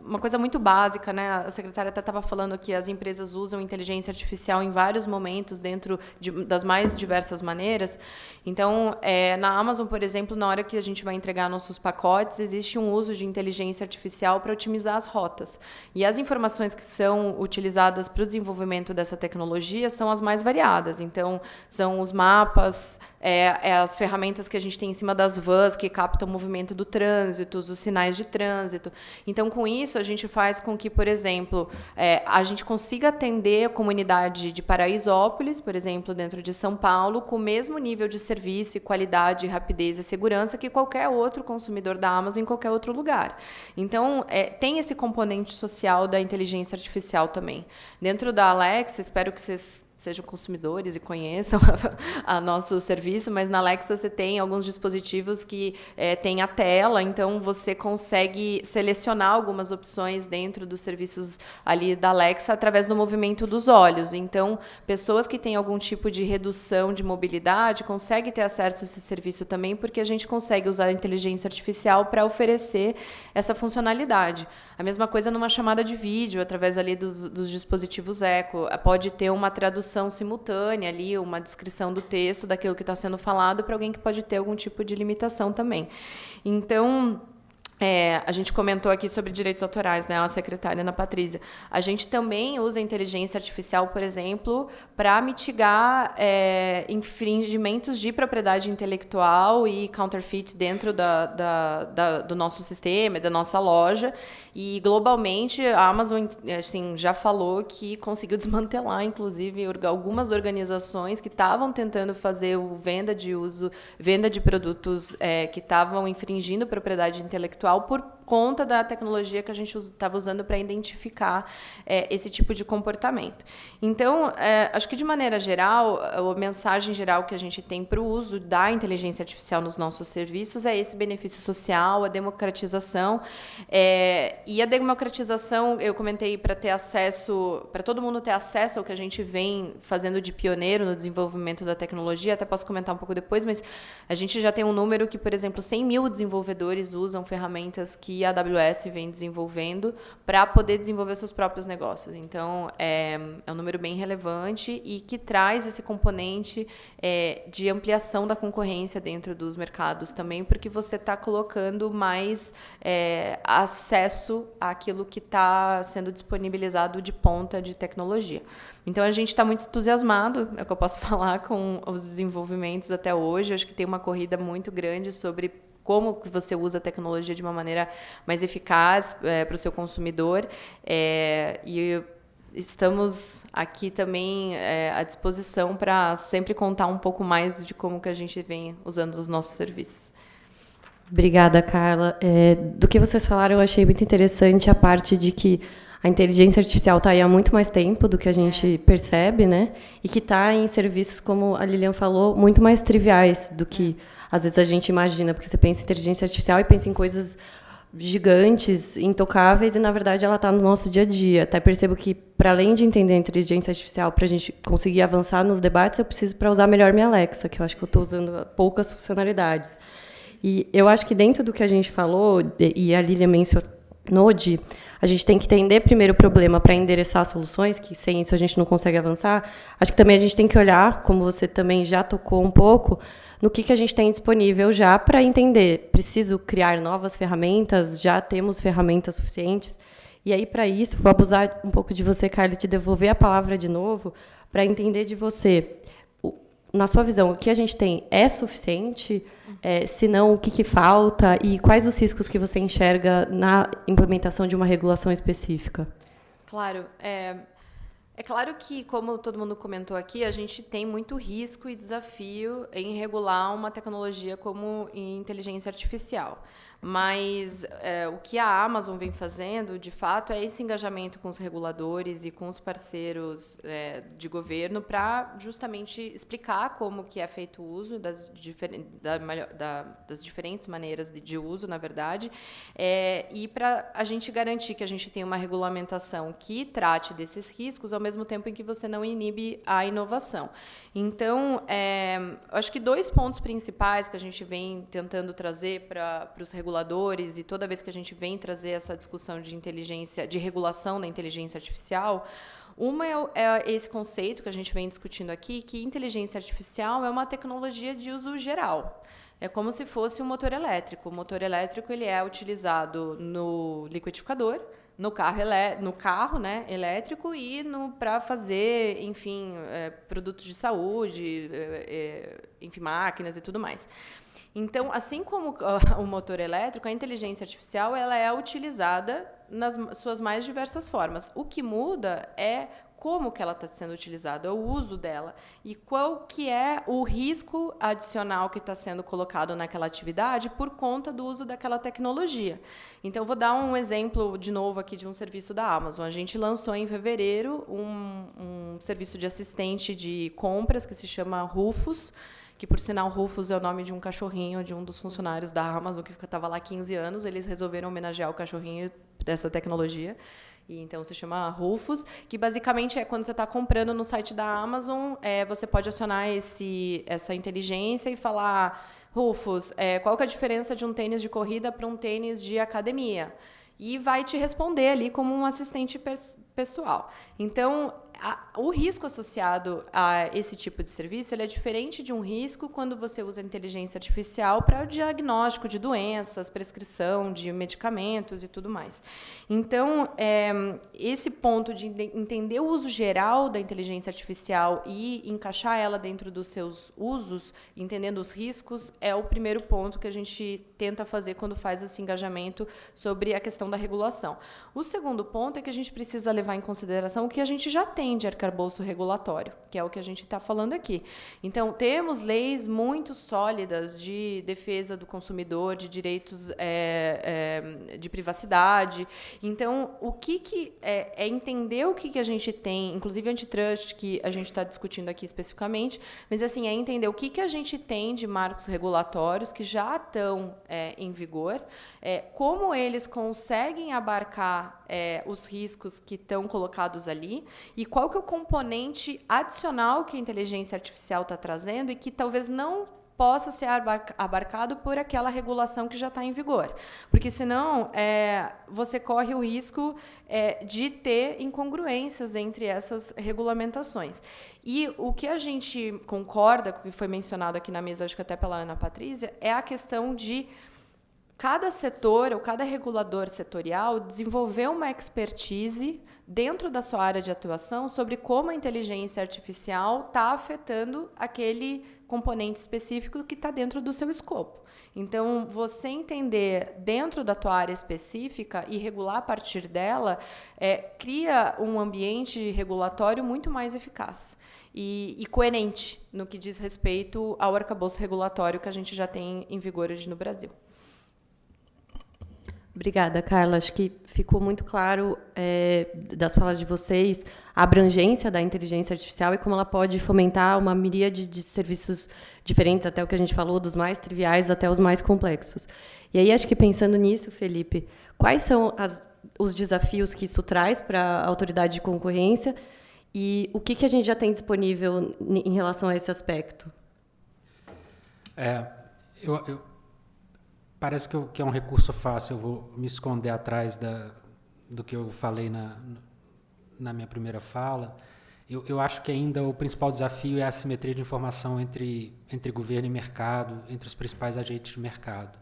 uma coisa muito básica, né? A secretária até estava falando que as empresas usam inteligência artificial em vários momentos, dentro das mais diversas maneiras. Então, na Amazon, por exemplo, na hora que a gente vai entregar nossos pacotes, existe um uso de inteligência artificial para otimizar as rotas. E as informações que são utilizadas para o desenvolvimento dessa tecnologia são as mais variadas. Então, são os mapas, as ferramentas que a gente tem em cima das vans, que captam o movimento do trânsito, os sinais de trânsito. Então, com isso, a gente faz com que, por exemplo, a gente consiga atender a comunidade de Paraisópolis, por exemplo, dentro de São Paulo, com o mesmo nível de serviço, qualidade, rapidez e segurança que qualquer outro consumidor da Amazon em qualquer outro lugar. Então, tem esse componente social da inteligência artificial também. Dentro da Alexa, espero que vocês sejam consumidores e conheçam a nosso serviço, mas na Alexa você tem alguns dispositivos que tem a tela, então você consegue selecionar algumas opções dentro dos serviços ali da Alexa através do movimento dos olhos. Então, pessoas que têm algum tipo de redução de mobilidade conseguem ter acesso a esse serviço também, porque a gente consegue usar a inteligência artificial para oferecer essa funcionalidade. A mesma coisa numa chamada de vídeo, através ali dos dispositivos Echo. Pode ter uma tradução simultânea ali, uma descrição do texto daquilo que está sendo falado para alguém que pode ter algum tipo de limitação também. Então, a gente comentou aqui sobre direitos autorais, né, a secretária Ana Patrícia. A gente também usa a inteligência artificial, por exemplo, para mitigar infringimentos de propriedade intelectual e counterfeit dentro do nosso sistema, da nossa loja. E, globalmente, a Amazon assim, já falou que conseguiu desmantelar, inclusive, algumas organizações que estavam tentando fazer venda de produtos que estavam infringindo propriedade intelectual por conta da tecnologia que a gente estava usando para identificar esse tipo de comportamento. Então, acho que, de maneira geral, a mensagem geral que a gente tem para o uso da inteligência artificial nos nossos serviços é esse benefício social, a democratização. E a democratização, eu comentei, para ter acesso, para todo mundo ter acesso ao que a gente vem fazendo de pioneiro no desenvolvimento da tecnologia, até posso comentar um pouco depois, mas a gente já tem um número que, por exemplo, 100 mil desenvolvedores usam ferramentas que a AWS vem desenvolvendo para poder desenvolver seus próprios negócios. Então, é um número bem relevante e que traz esse componente de ampliação da concorrência dentro dos mercados também, porque você está colocando mais acesso àquilo que está sendo disponibilizado de ponta de tecnologia. Então, a gente está muito entusiasmado, é o que eu posso falar, com os desenvolvimentos até hoje. Acho que tem uma corrida muito grande sobre como que você usa a tecnologia de uma maneira mais eficaz para o seu consumidor. E estamos aqui também à disposição para sempre contar um pouco mais de como que a gente vem usando os nossos serviços. Obrigada, Carla. Do que vocês falaram, eu achei muito interessante a parte de que a inteligência artificial está aí há muito mais tempo do que a gente percebe, né? E que está em serviços, como a Lilian falou, muito mais triviais do que às vezes a gente imagina, porque você pensa em inteligência artificial e pensa em coisas gigantes, intocáveis, e, na verdade, ela está no nosso dia a dia. Até percebo que, para além de entender a inteligência artificial, para a gente conseguir avançar nos debates, eu preciso para usar melhor minha Alexa, que eu acho que eu estou usando poucas funcionalidades. E eu acho que, dentro do que a gente falou, e a Lilian mencionou, a gente tem que entender primeiro o problema para endereçar soluções, que sem isso a gente não consegue avançar. Acho que também a gente tem que olhar, como você também já tocou um pouco, no que a gente tem disponível já para entender. Preciso criar novas ferramentas, já temos ferramentas suficientes. E aí, para isso, vou abusar um pouco de você, Carla, e te devolver a palavra de novo, para entender de você, na sua visão, o que a gente tem é suficiente? Se não, o que falta? E quais os riscos que você enxerga na implementação de uma regulação específica? Claro. É claro que, como todo mundo comentou aqui, a gente tem muito risco e desafio em regular uma tecnologia como inteligência artificial. Mas o que a Amazon vem fazendo, de fato, é esse engajamento com os reguladores e com os parceiros de governo para justamente explicar como que é feito o uso das diferentes maneiras de uso, na verdade, e para a gente garantir que a gente tem uma regulamentação que trate desses riscos, ao mesmo tempo em que você não inibe a inovação. Então, acho que 2 pontos principais que a gente vem tentando trazer para os reguladores, e toda vez que a gente vem trazer essa discussão de regulação da inteligência artificial, uma é esse conceito que a gente vem discutindo aqui, que inteligência artificial é uma tecnologia de uso geral. É como se fosse um motor elétrico. O motor elétrico ele é utilizado no liquidificador, no carro, né, elétrico e para fazer, enfim, produtos de saúde, enfim, máquinas e tudo mais. Então, assim como o motor elétrico, a inteligência artificial ela é utilizada nas suas mais diversas formas. O que muda é como que ela está sendo utilizada, o uso dela e qual que é o risco adicional que está sendo colocado naquela atividade por conta do uso daquela tecnologia. Então, vou dar um exemplo, de novo, aqui de um serviço da Amazon. A gente lançou em fevereiro um serviço de assistente de compras que se chama Rufus, que, por sinal, Rufus é o nome de um cachorrinho de um dos funcionários da Amazon, que estava lá há 15 anos. Eles resolveram homenagear o cachorrinho dessa tecnologia. E, então, se chama Rufus, que basicamente é quando você está comprando no site da Amazon, você pode acionar essa inteligência e falar, Rufus, qual que é a diferença de um tênis de corrida para um tênis de academia? E vai te responder ali como um assistente pessoal. Então, o risco associado a esse tipo de serviço ele é diferente de um risco quando você usa a inteligência artificial para o diagnóstico de doenças, prescrição de medicamentos e tudo mais. Então, esse ponto de entender o uso geral da inteligência artificial e encaixar ela dentro dos seus usos, entendendo os riscos, é o primeiro ponto que a gente tenta fazer quando faz esse engajamento sobre a questão da regulação. O segundo ponto é que a gente precisa levar em consideração o que a gente já tem de arcabouço regulatório, que é o que a gente está falando aqui. Então, temos leis muito sólidas de defesa do consumidor, de direitos de privacidade. Então, o que é entender o que a gente tem, inclusive antitrust, que a gente está discutindo aqui especificamente, mas assim, é entender o que a gente tem de marcos regulatórios que já estão em vigor, como eles conseguem abarcar os riscos que estão colocados ali e qual que é o componente adicional que a inteligência artificial está trazendo e que talvez não possa ser abarcado por aquela regulação que já está em vigor. Porque, senão, você corre o risco de ter incongruências entre essas regulamentações. E o que a gente concorda, que foi mencionado aqui na mesa, acho que até pela Ana Patrícia, é a questão de cada setor ou cada regulador setorial desenvolver uma expertise dentro da sua área de atuação sobre como a inteligência artificial está afetando aquele componente específico que está dentro do seu escopo. Então, você entender dentro da tua área específica e regular a partir dela cria um ambiente regulatório muito mais eficaz e coerente no que diz respeito ao arcabouço regulatório que a gente já tem em vigor hoje no Brasil. Obrigada, Carla. Acho que ficou muito claro das falas de vocês a abrangência da inteligência artificial e como ela pode fomentar uma miríade de serviços diferentes, até o que a gente falou, dos mais triviais até os mais complexos. E aí, acho que pensando nisso, Felipe, quais são os desafios que isso traz para a autoridade de concorrência e o que a gente já tem disponível em relação a esse aspecto? Parece que é um recurso fácil, eu vou me esconder atrás do que eu falei na minha primeira fala. Eu acho que ainda o principal desafio é a assimetria de informação entre governo e mercado, entre os principais agentes de mercado.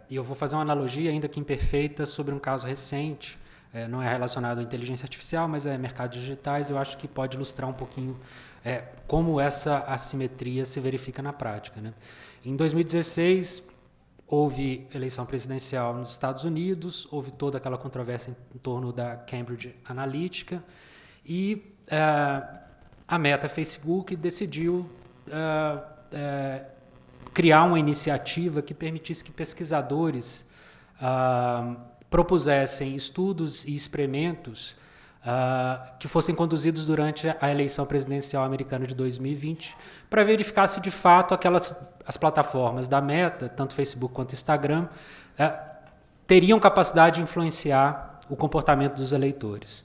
E eu vou fazer uma analogia, ainda que imperfeita, sobre um caso recente, não é relacionado à inteligência artificial, mas é mercados digitais, eu acho que pode ilustrar um pouquinho como essa assimetria se verifica na prática, né? Em 2016, houve eleição presidencial nos Estados Unidos, houve toda aquela controvérsia em torno da Cambridge Analytica, E a Meta Facebook decidiu criar uma iniciativa que permitisse que pesquisadores propusessem estudos e experimentos que fossem conduzidos durante a eleição presidencial americana de 2020, para verificar se, de fato, as plataformas da Meta, tanto Facebook quanto Instagram, teriam capacidade de influenciar o comportamento dos eleitores.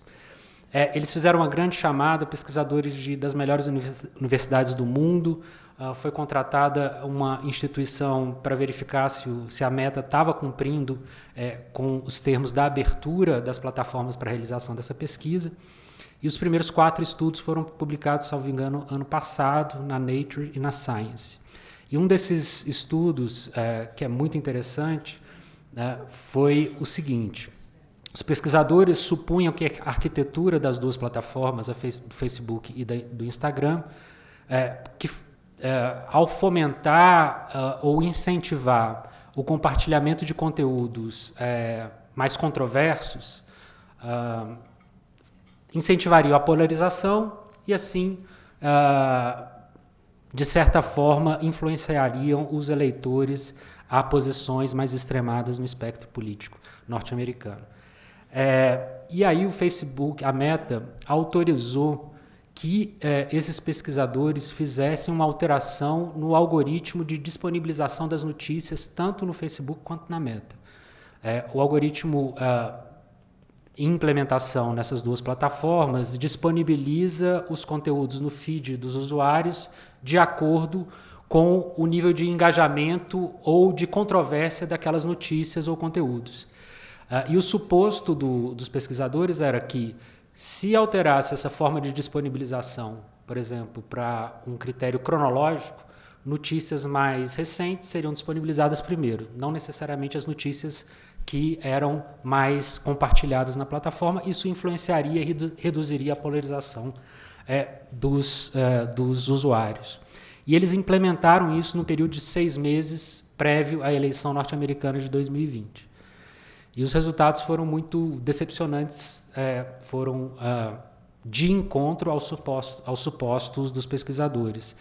Eles fizeram uma grande chamada, pesquisadores das melhores universidades do mundo. Foi contratada uma instituição para verificar se a Meta estava cumprindo com os termos da abertura das plataformas para a realização dessa pesquisa. E os primeiros 4 estudos foram publicados, salvo engano, ano passado, na Nature e na Science. E um desses estudos, que é muito interessante, foi o seguinte: os pesquisadores supunham que a arquitetura das 2 plataformas, do Facebook e do Instagram, ao fomentar ou incentivar o compartilhamento de conteúdos mais controversos, incentivaria a polarização e, assim, de certa forma, influenciariam os eleitores a posições mais extremadas no espectro político norte-americano. E aí o Facebook, a Meta, autorizou que esses pesquisadores fizessem uma alteração no algoritmo de disponibilização das notícias, tanto no Facebook quanto na Meta. O algoritmo em implementação nessas 2 plataformas disponibiliza os conteúdos no feed dos usuários de acordo com o nível de engajamento ou de controvérsia daquelas notícias ou conteúdos. E o suposto dos pesquisadores era que, se alterasse essa forma de disponibilização, por exemplo, para um critério cronológico, notícias mais recentes seriam disponibilizadas primeiro, não necessariamente as notícias que eram mais compartilhadas na plataforma. Isso influenciaria e reduziria a polarização dos usuários. E eles implementaram isso no período de 6 meses prévio à eleição norte-americana de 2020. E os resultados foram muito decepcionantes, foram de encontro aos supostos dos pesquisadores.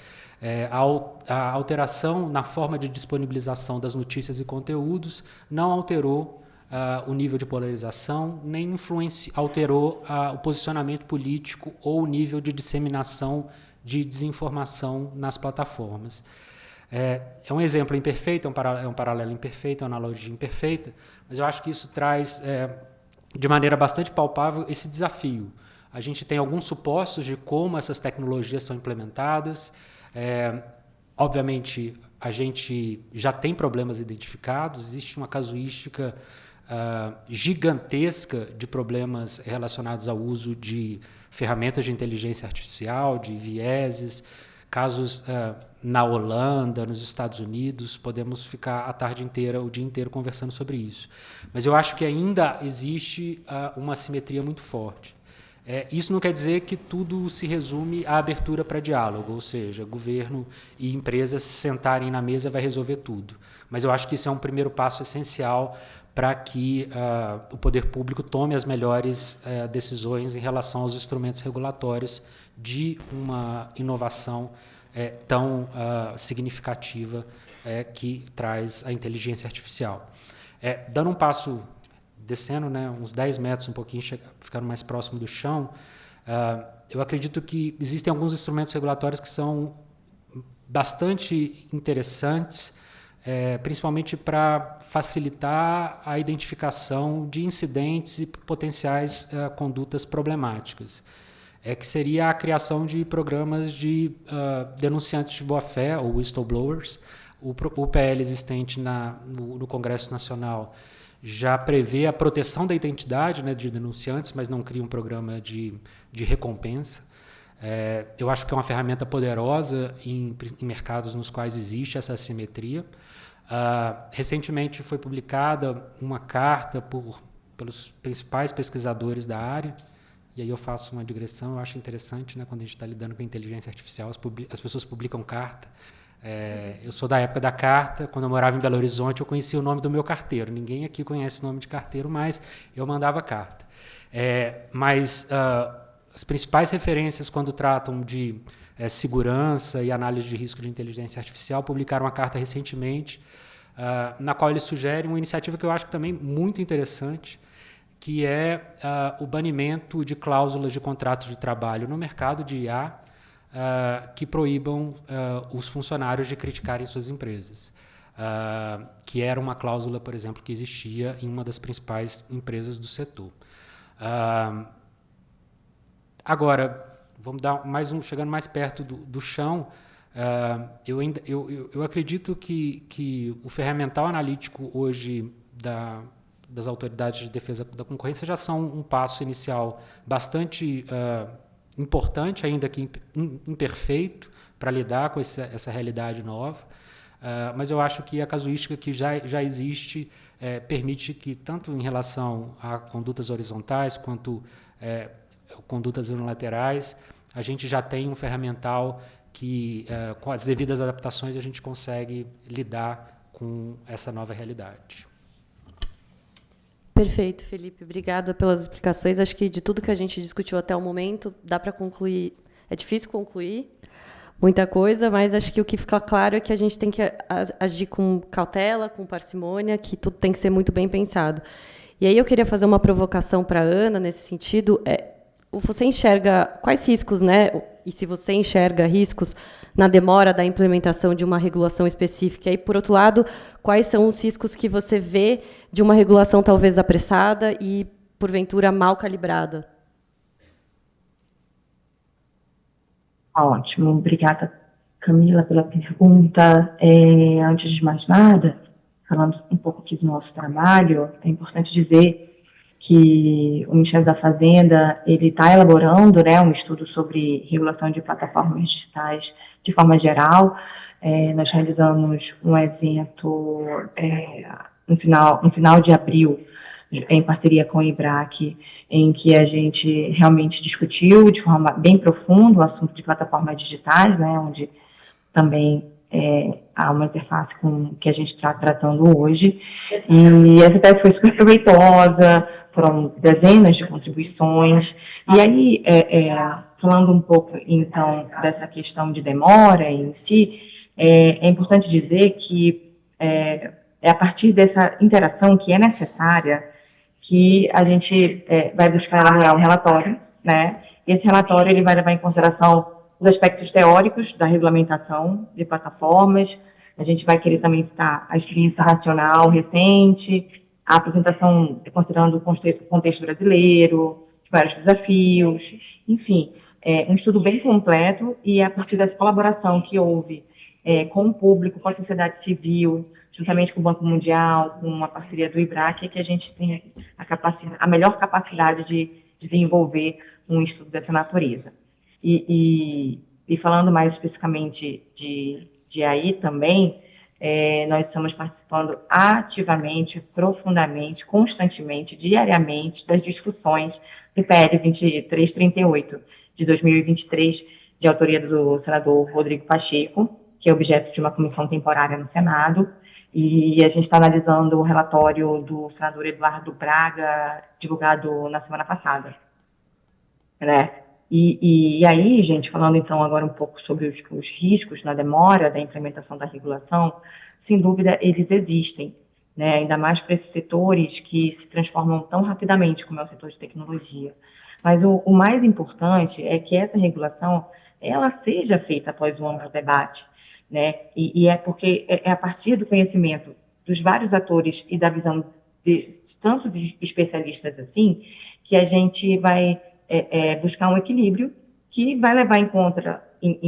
A alteração na forma de disponibilização das notícias e conteúdos não alterou o nível de polarização, nem alterou o posicionamento político ou o nível de disseminação de desinformação nas plataformas. É um exemplo imperfeito, é um paralelo imperfeito, é uma analogia imperfeita, mas eu acho que isso traz, de maneira bastante palpável, esse desafio. A gente tem alguns supostos de como essas tecnologias são implementadas. Obviamente, a gente já tem problemas identificados, existe uma casuística gigantesca de problemas relacionados ao uso de ferramentas de inteligência artificial, de vieses, casos na Holanda, nos Estados Unidos. Podemos ficar a tarde inteira, o dia inteiro conversando sobre isso. Mas eu acho que ainda existe uma assimetria muito forte. Isso não quer dizer que tudo se resume à abertura para diálogo, ou seja, governo e empresas se sentarem na mesa vai resolver tudo. Mas eu acho que isso é um primeiro passo essencial para que o poder público tome as melhores decisões em relação aos instrumentos regulatórios de uma inovação tão significativa que traz a inteligência artificial. Dando um passo, descendo, né, uns 10 metros, um pouquinho, ficando mais próximo do chão, eu acredito que existem alguns instrumentos regulatórios que são bastante interessantes, principalmente para facilitar a identificação de incidentes e potenciais condutas problemáticas, que seria a criação de programas de denunciantes de boa-fé, ou whistleblowers. O PL existente no Congresso Nacional já prevê a proteção da identidade, né, de denunciantes, mas não cria um programa de recompensa. Eu acho que é uma ferramenta poderosa em mercados nos quais existe essa assimetria. Recentemente foi publicada uma carta pelos principais pesquisadores da área, e aí eu faço uma digressão. Eu acho interessante, né, quando a gente está lidando com a inteligência artificial, as pessoas publicam carta. Eu sou da época da carta. Quando eu morava em Belo Horizonte, eu conhecia o nome do meu carteiro. Ninguém aqui conhece o nome de carteiro, mas eu mandava carta. Mas as principais referências quando tratam de segurança e análise de risco de inteligência artificial publicaram uma carta recentemente, na qual eles sugerem uma iniciativa que eu acho que também muito interessante, que é o banimento de cláusulas de contratos de trabalho no mercado de IA que proíbam os funcionários de criticarem suas empresas. Que era uma cláusula, por exemplo, que existia em uma das principais empresas do setor. Agora, vamos dar chegando mais perto do chão, eu acredito que o ferramental analítico hoje das autoridades de defesa da concorrência já são um passo inicial bastante importante, ainda que imperfeito, para lidar com essa realidade nova. Mas eu acho que a casuística que já existe permite que, tanto em relação a condutas horizontais quanto condutas unilaterais, a gente já tem um ferramental que, com as devidas adaptações, a gente consegue lidar com essa nova realidade. Perfeito, Felipe. Obrigada pelas explicações. Acho que de tudo que a gente discutiu até o momento, dá para concluir. É difícil concluir muita coisa, mas acho que o que fica claro é que a gente tem que agir com cautela, com parcimônia, que tudo tem que ser muito bem pensado. E aí eu queria fazer uma provocação para a Ana, nesse sentido. Você enxerga quais riscos, né? E se você enxerga riscos na demora da implementação de uma regulação específica, e, por outro lado, quais são os riscos que você vê de uma regulação talvez apressada e, porventura, mal calibrada? Ótimo, obrigada, Camila, pela pergunta. Antes de mais nada, falando um pouco aqui do nosso trabalho, é importante dizer que o Ministério da Fazenda ele está elaborando, né, um estudo sobre regulação de plataformas digitais de forma geral. Nós realizamos um evento no final de abril, em parceria com o IBRAC, em que a gente realmente discutiu de forma bem profunda o assunto de plataformas digitais, né, onde também há uma interface com que a gente está tratando hoje. E essa tese foi super proveitosa, foram dezenas de contribuições. E aí, falando um pouco, então, dessa questão de demora em si, é importante dizer que é a partir dessa interação que é necessária que a gente vai buscar elaborar um relatório, né? E esse relatório ele vai levar em consideração os aspectos teóricos da regulamentação de plataformas. A gente vai querer também citar a experiência nacional recente, a apresentação considerando o contexto brasileiro, vários desafios, enfim, um estudo bem completo, e é a partir dessa colaboração que houve com o público, com a sociedade civil, juntamente com o Banco Mundial, com uma parceria do IBRAC, que a gente tem a melhor capacidade de desenvolver um estudo dessa natureza. E falando mais especificamente de AI também, nós estamos participando ativamente, profundamente, constantemente, diariamente, das discussões do PL 2338 de 2023, de autoria do senador Rodrigo Pacheco, que é objeto de uma comissão temporária no Senado, e a gente está analisando o relatório do senador Eduardo Braga, divulgado na semana passada, né? E aí, gente, falando então agora um pouco sobre os riscos na demora da implementação da regulação, sem dúvida eles existem, né? Ainda mais para esses setores que se transformam tão rapidamente, como é o setor de tecnologia. Mas o mais importante é que essa regulação ela seja feita após um amplo debate, né? E é porque é a partir do conhecimento dos vários atores e da visão tanto de especialistas assim, que a gente vai buscar um equilíbrio que vai levar em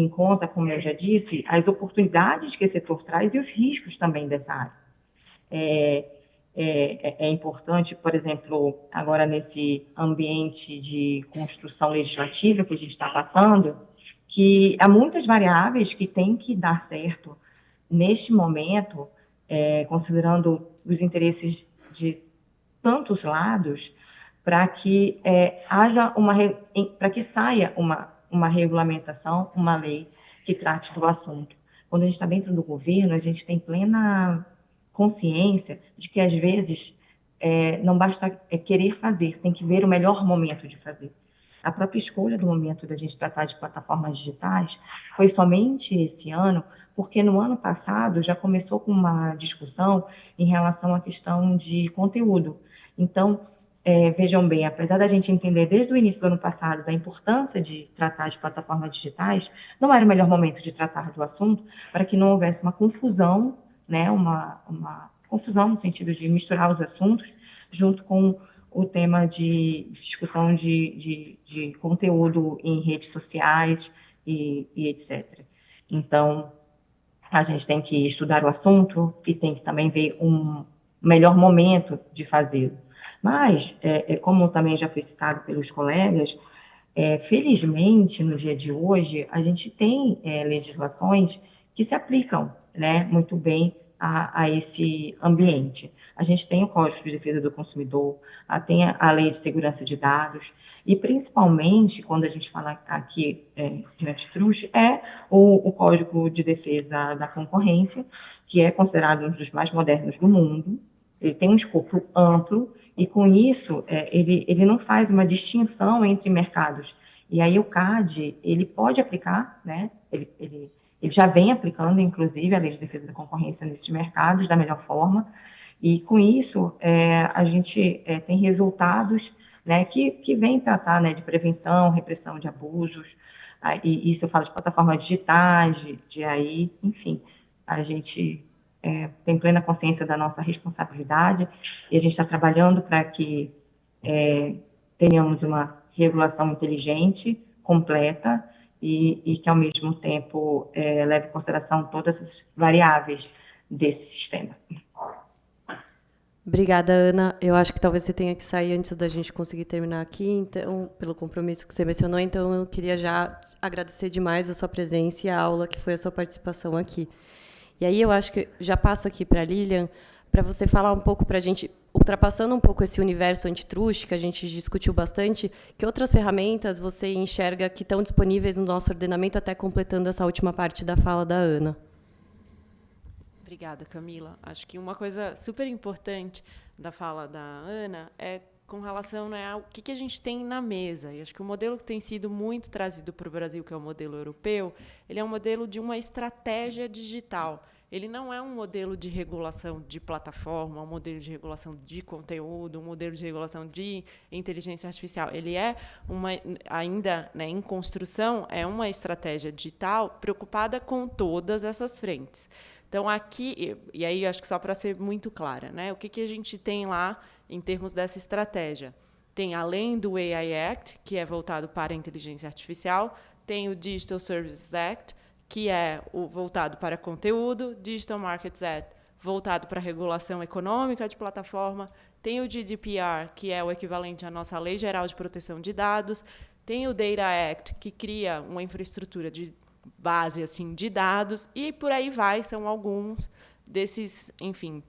conta, como eu já disse, as oportunidades que esse setor traz e os riscos também dessa área. É importante, por exemplo, agora nesse ambiente de construção legislativa que a gente está passando, que há muitas variáveis que têm que dar certo neste momento, considerando os interesses de tantos lados, para que para que saia uma regulamentação, uma lei que trate do assunto. Quando a gente está dentro do governo, a gente tem plena consciência de que, às vezes, não basta querer fazer, tem que ver o melhor momento de fazer. A própria escolha do momento da gente tratar de plataformas digitais foi somente esse ano, porque no ano passado já começou com uma discussão em relação à questão de conteúdo. Então, vejam bem, apesar da gente entender desde o início do ano passado da importância de tratar de plataformas digitais, não era o melhor momento de tratar do assunto para que não houvesse uma confusão, né, uma confusão no sentido de misturar os assuntos junto com o tema de discussão de conteúdo em redes sociais e etc. Então, a gente tem que estudar o assunto e tem que também ver um melhor momento de fazê-lo. Mas, como também já foi citado pelos colegas, felizmente, no dia de hoje, a gente tem legislações que se aplicam, né, muito bem a esse ambiente. A gente tem o Código de Defesa do Consumidor, tem a Lei de Segurança de Dados, e principalmente, quando a gente fala aqui de antitruste, o Código de Defesa da Concorrência, que é considerado um dos mais modernos do mundo. Ele tem um escopo amplo, e com isso, ele não faz uma distinção entre mercados. E aí o CAD, ele pode aplicar, né? Ele já vem aplicando, inclusive, a Lei de Defesa da Concorrência nesses mercados da melhor forma, e com isso a gente tem resultados, né, que vêm tratar, né, de prevenção, repressão de abusos, e isso eu falo de plataformas digitais, de AI, enfim, a gente tem plena consciência da nossa responsabilidade, e a gente está trabalhando para que tenhamos uma regulação inteligente, completa, e que, ao mesmo tempo, leve em consideração todas as variáveis desse sistema. Obrigada, Ana. Eu acho que talvez você tenha que sair antes da gente conseguir terminar aqui, então, pelo compromisso que você mencionou. Então, eu queria já agradecer demais a sua presença e a aula que foi a sua participação aqui. E aí, eu acho que já passo aqui para a Lilian, para você falar um pouco para a gente, ultrapassando um pouco esse universo antitruste, que a gente discutiu bastante, que outras ferramentas você enxerga que estão disponíveis no nosso ordenamento, até completando essa última parte da fala da Ana. Obrigada, Camila. Acho que uma coisa super importante da fala da Ana é com relação, né, ao que a gente tem na mesa. E acho que o modelo que tem sido muito trazido para o Brasil, que é o modelo europeu, ele é um modelo de uma estratégia digital. Ele não é um modelo de regulação de plataforma, um modelo de regulação de conteúdo, um modelo de regulação de inteligência artificial. Ele é ainda, né, em construção, é uma estratégia digital preocupada com todas essas frentes. Então, aqui, e aí acho que só para ser muito clara, né, o que a gente tem lá em termos dessa estratégia? Tem, além do AI Act, que é voltado para a inteligência artificial, tem o Digital Services Act, que é voltado para conteúdo, Digital Markets Act, voltado para a regulação econômica de plataforma, tem o GDPR, que é o equivalente à nossa Lei Geral de Proteção de Dados, tem o Data Act, que cria uma infraestrutura de base assim, de dados, e por aí vai, são alguns desses, enfim,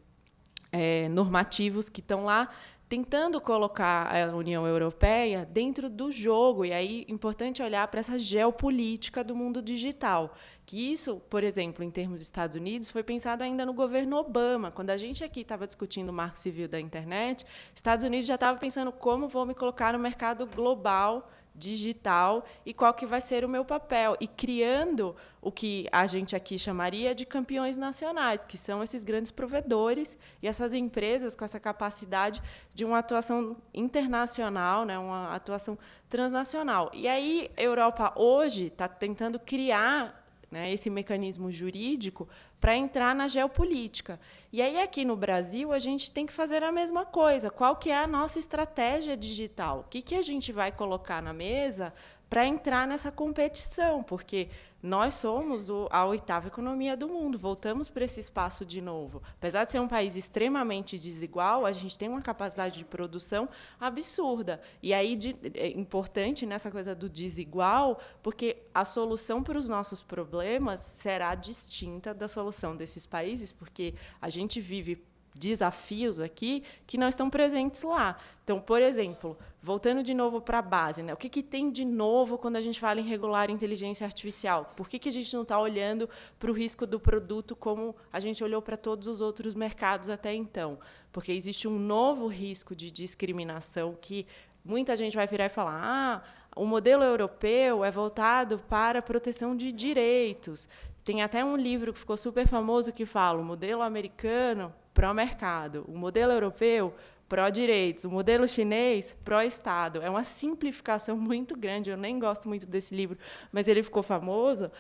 normativos que estão lá, tentando colocar a União Europeia dentro do jogo. E aí é importante olhar para essa geopolítica do mundo digital. Que isso, por exemplo, em termos dos Estados Unidos, foi pensado ainda no governo Obama. Quando a gente aqui estava discutindo o marco civil da internet, Estados Unidos já estava pensando como vou me colocar no mercado global digital e qual que vai ser o meu papel, e criando o que a gente aqui chamaria de campeões nacionais, que são esses grandes provedores e essas empresas com essa capacidade de uma atuação internacional, né, uma atuação transnacional. E aí a Europa hoje está tentando criar, né, esse mecanismo jurídico para entrar na geopolítica. E aí, aqui no Brasil, a gente tem que fazer a mesma coisa. Qual que é a nossa estratégia digital? O que a gente vai colocar na mesa para entrar nessa competição? Porque nós somos a 8ª economia do mundo, voltamos para esse espaço de novo. Apesar de ser um país extremamente desigual, a gente tem uma capacidade de produção absurda. E aí é importante nessa coisa do desigual, porque a solução para os nossos problemas será distinta da solução desses países, porque a gente vive desafios aqui que não estão presentes lá. Então, por exemplo, voltando de novo para a base, né? O que tem de novo quando a gente fala em regular inteligência artificial? Por que a gente não está olhando para o risco do produto como a gente olhou para todos os outros mercados até então? Porque existe um novo risco de discriminação que muita gente vai virar e falar: O modelo europeu é voltado para a proteção de direitos. Tem até um livro que ficou super famoso que fala o modelo americano pró-mercado, o modelo europeu pró-direitos, o modelo chinês pró-Estado. É uma simplificação muito grande, eu nem gosto muito desse livro, mas ele ficou famoso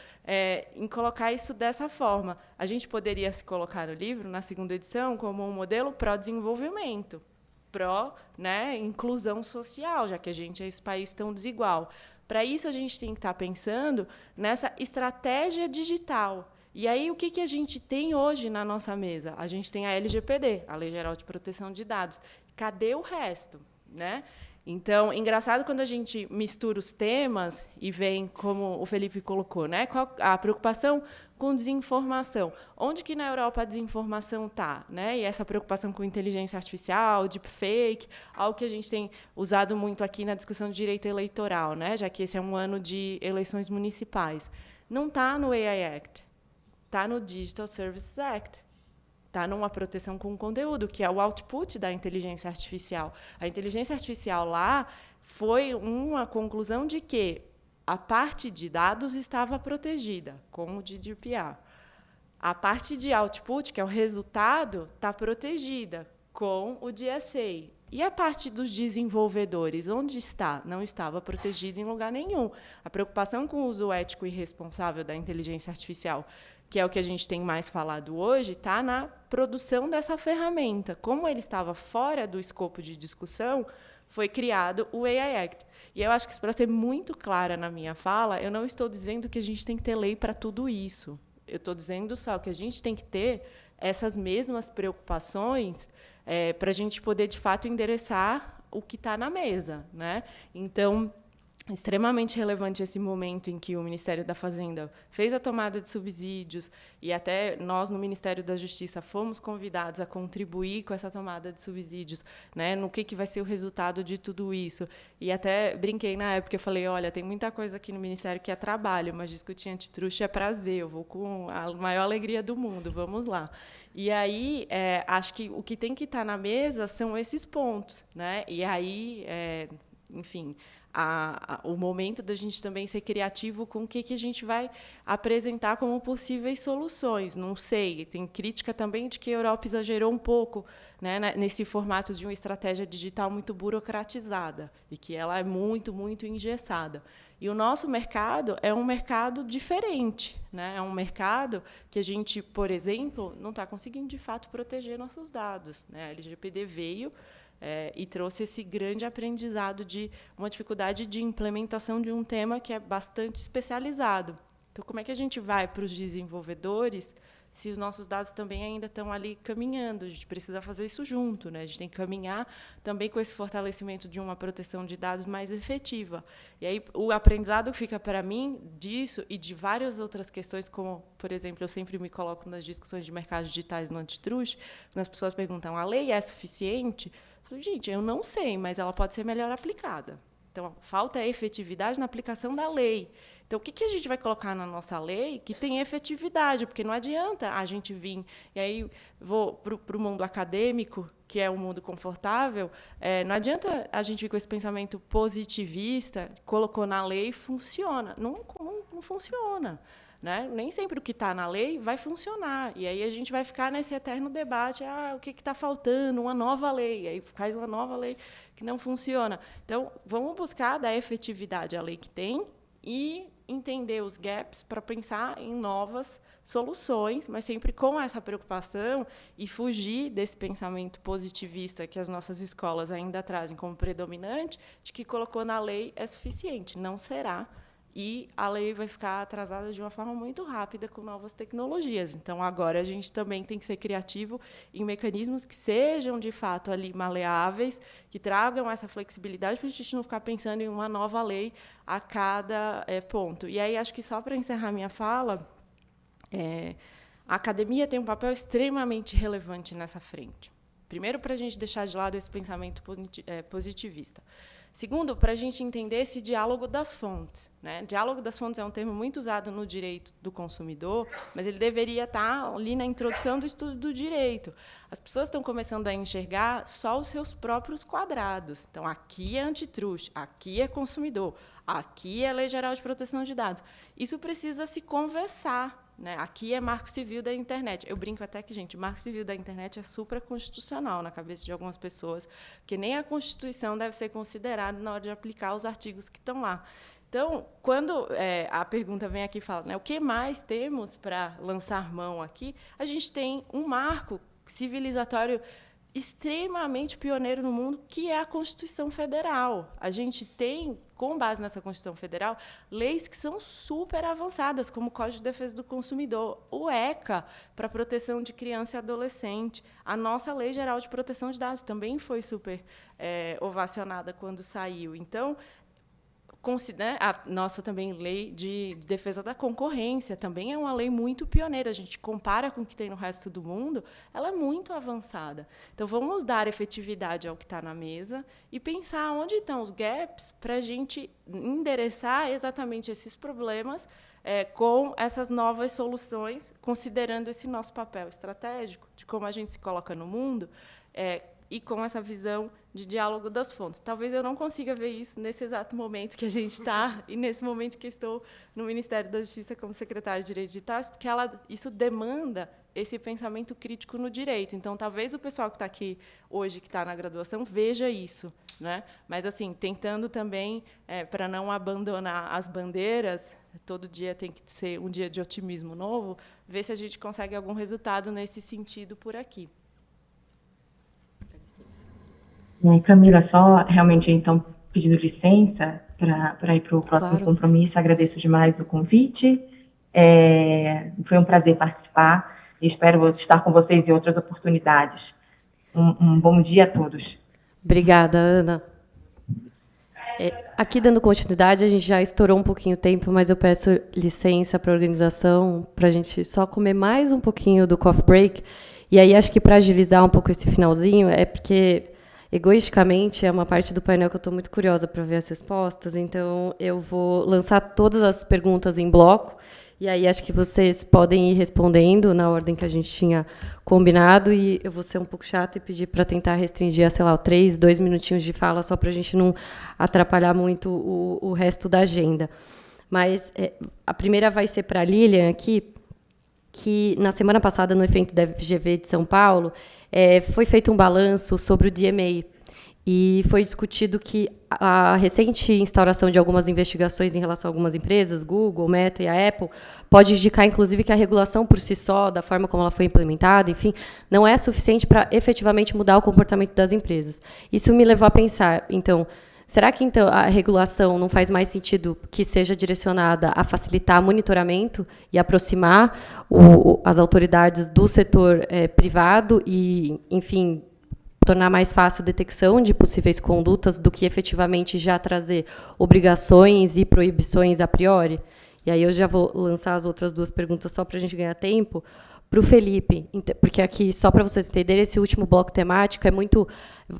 em colocar isso dessa forma. A gente poderia se colocar no livro, na segunda edição, como um modelo pró-desenvolvimento, inclusão social, já que a gente é esse país tão desigual. Para isso, a gente tem que estar pensando nessa estratégia digital. E aí, o que a gente tem hoje na nossa mesa? A gente tem a LGPD, a Lei Geral de Proteção de Dados. Cadê o resto? Né? Então, engraçado quando a gente mistura os temas e vem, como o Felipe colocou, né? Qual a preocupação com desinformação. Onde que na Europa a desinformação está? Né? E essa preocupação com inteligência artificial, deepfake, algo que a gente tem usado muito aqui na discussão de direito eleitoral, né? Já que esse é um ano de eleições municipais. Não está no AI Act, está no Digital Services Act. Está numa proteção com conteúdo, que é o output da inteligência artificial. A inteligência artificial lá foi uma conclusão de que a parte de dados estava protegida, com o GDPR. A parte de output, que é o resultado, está protegida, com o DSA. E a parte dos desenvolvedores, onde está? Não estava protegida em lugar nenhum. A preocupação com o uso ético e responsável da inteligência artificial, que é o que a gente tem mais falado hoje, está na produção dessa ferramenta. Como ele estava fora do escopo de discussão, foi criado o AI Act. E eu acho que, para ser muito clara na minha fala, eu não estou dizendo que a gente tem que ter lei para tudo isso. Eu estou dizendo só que a gente tem que ter essas mesmas preocupações para a gente poder, de fato, endereçar o que está na mesa, né? Então, extremamente relevante esse momento em que o Ministério da Fazenda fez a tomada de subsídios e até nós, no Ministério da Justiça, fomos convidados a contribuir com essa tomada de subsídios, né, no que vai ser o resultado de tudo isso. E até brinquei na época, eu falei, olha, tem muita coisa aqui no Ministério que é trabalho, mas discutir antitruste é prazer, eu vou com a maior alegria do mundo, vamos lá. E aí, acho que o que tem que estar na mesa são esses pontos, né? E aí, enfim, o momento da gente também ser criativo com o que a gente vai apresentar como possíveis soluções. Não sei, tem crítica também de que a Europa exagerou um pouco, né, nesse formato de uma estratégia digital muito burocratizada e que ela é muito, muito engessada. E o nosso mercado é um mercado diferente, né? É um mercado que a gente, por exemplo, não está conseguindo, de fato, proteger nossos dados, né? A LGPD veio e trouxe esse grande aprendizado de uma dificuldade de implementação de um tema que é bastante especializado. Então, como é que a gente vai para os desenvolvedores se os nossos dados também ainda estão ali caminhando? A gente precisa fazer isso junto, né? A gente tem que caminhar também com esse fortalecimento de uma proteção de dados mais efetiva. E aí, o aprendizado que fica para mim disso e de várias outras questões, como, por exemplo, eu sempre me coloco nas discussões de mercados digitais no Antitruste, quando as pessoas perguntam, a lei é suficiente? Eu falo, gente, eu não sei, mas ela pode ser melhor aplicada. Então, falta a efetividade na aplicação da lei. Então, o que a gente vai colocar na nossa lei que tem efetividade? Porque não adianta a gente vir... E aí, vou para o mundo acadêmico, que é um mundo confortável, não adianta a gente vir com esse pensamento positivista, colocou na lei e funciona. Não funciona. Né? Nem sempre o que está na lei vai funcionar. E aí a gente vai ficar nesse eterno debate, o que está faltando? Uma nova lei. E aí faz uma nova lei que não funciona. Então, vamos buscar dar efetividade à lei que tem e entender os gaps para pensar em novas soluções, mas sempre com essa preocupação e fugir desse pensamento positivista que as nossas escolas ainda trazem como predominante, de que colocou na lei é suficiente. Não será. E a lei vai ficar atrasada de uma forma muito rápida com novas tecnologias. Então, agora, a gente também tem que ser criativo em mecanismos que sejam, de fato, ali maleáveis, que tragam essa flexibilidade, para a gente não ficar pensando em uma nova lei a cada ponto. E aí, acho que, só para encerrar minha fala, a academia tem um papel extremamente relevante nessa frente. Primeiro, para a gente deixar de lado esse pensamento positivista. Segundo, para a gente entender esse diálogo das fontes, né? Diálogo das fontes é um termo muito usado no direito do consumidor, mas ele deveria estar ali na introdução do estudo do direito. As pessoas estão começando a enxergar só os seus próprios quadrados. Então, aqui é antitruste, aqui é consumidor, aqui é Lei Geral de Proteção de Dados. Isso precisa se conversar. Né? Aqui é Marco Civil da Internet. Eu brinco até que, gente, o Marco Civil da Internet é supraconstitucional na cabeça de algumas pessoas, porque nem a Constituição deve ser considerada na hora de aplicar os artigos que estão lá. Então, quando a pergunta vem aqui e fala, né, o que mais temos para lançar mão aqui, a gente tem um marco civilizatório extremamente pioneiro no mundo, que é a Constituição Federal. A gente tem, com base nessa Constituição Federal, leis que são super avançadas, como o Código de Defesa do Consumidor, o ECA, para a proteção de criança e adolescente. A nossa Lei Geral de Proteção de Dados também foi super ovacionada quando saiu. Então, a nossa também lei de defesa da concorrência também é uma lei muito pioneira. A gente compara com o que tem no resto do mundo, ela é muito avançada. Então, vamos dar efetividade ao que está na mesa e pensar onde estão os gaps para a gente endereçar exatamente esses problemas com essas novas soluções, considerando esse nosso papel estratégico, de como a gente se coloca no mundo, e com essa visão de diálogo das fontes. Talvez eu não consiga ver isso nesse exato momento que a gente está e nesse momento que estou no Ministério da Justiça como secretária de Direitos Digitais, porque isso demanda esse pensamento crítico no direito. Então, talvez o pessoal que está aqui hoje, que está na graduação, veja isso, né? Mas, assim, tentando também, para não abandonar as bandeiras, todo dia tem que ser um dia de otimismo novo, ver se a gente consegue algum resultado nesse sentido por aqui. Camila, só realmente, então, pedindo licença para ir para o próximo compromisso, agradeço demais o convite. Foi um prazer participar e espero estar com vocês em outras oportunidades. Um bom dia a todos. Obrigada, Ana. Aqui, dando continuidade, a gente já estourou um pouquinho o tempo, mas eu peço licença para a organização, para a gente só comer mais um pouquinho do coffee break. E aí, acho que para agilizar um pouco esse finalzinho, porque egoisticamente, é uma parte do painel que eu estou muito curiosa para ver as respostas, então eu vou lançar todas as perguntas em bloco, e aí acho que vocês podem ir respondendo na ordem que a gente tinha combinado, e eu vou ser um pouco chata e pedir para tentar restringir a, sei lá, 2 minutinhos de fala, só para a gente não atrapalhar muito o resto da agenda. Mas a primeira vai ser para a Lilian aqui, que na semana passada, no evento da FGV de São Paulo, foi feito um balanço sobre o DMA, e foi discutido que a recente instauração de algumas investigações em relação a algumas empresas, Google, Meta e a Apple, pode indicar, inclusive, que a regulação por si só, da forma como ela foi implementada, enfim, não é suficiente para efetivamente mudar o comportamento das empresas. Isso me levou a pensar, então, será que então a regulação não faz mais sentido que seja direcionada a facilitar monitoramento e aproximar as autoridades do setor privado e, enfim, tornar mais fácil a detecção de possíveis condutas do que efetivamente já trazer obrigações e proibições a priori? E aí eu já vou lançar as outras 2 perguntas só para a gente ganhar tempo. Para o Felipe, porque aqui, só para vocês entenderem, esse último bloco temático é muito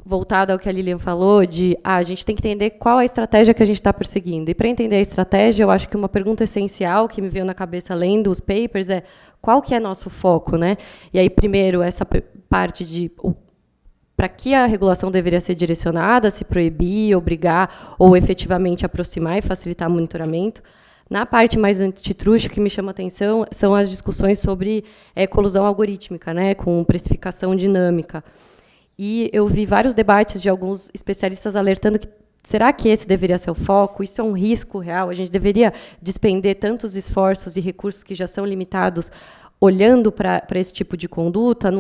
voltado ao que a Lilian falou, de a gente tem que entender qual a estratégia que a gente está perseguindo. E, para entender a estratégia, eu acho que uma pergunta essencial que me veio na cabeça, lendo os papers, é qual que é nosso foco, né? E aí, primeiro, essa parte de para que a regulação deveria ser direcionada, se proibir, obrigar, ou efetivamente aproximar e facilitar o monitoramento. Na parte mais antitruste, o que me chama a atenção são as discussões sobre colusão algorítmica, né, com precificação dinâmica. E eu vi vários debates de alguns especialistas alertando que será que esse deveria ser o foco? Isso é um risco real? A gente deveria despender tantos esforços e recursos que já são limitados olhando para esse tipo de conduta?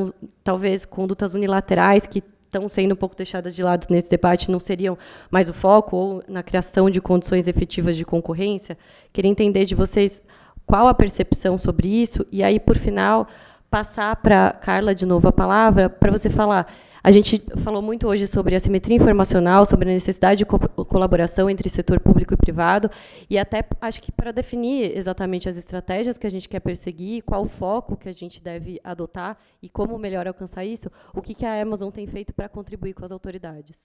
Talvez condutas unilaterais que estão sendo um pouco deixadas de lado nesse debate não seriam mais o foco, ou na criação de condições efetivas de concorrência? Queria entender de vocês qual a percepção sobre isso, e aí, por final, passar para a Carla de novo a palavra, para você falar. A gente falou muito hoje sobre assimetria informacional, sobre a necessidade de colaboração entre setor público e privado, e até acho que para definir exatamente as estratégias que a gente quer perseguir, qual o foco que a gente deve adotar e como melhor alcançar isso, o que a Amazon tem feito para contribuir com as autoridades.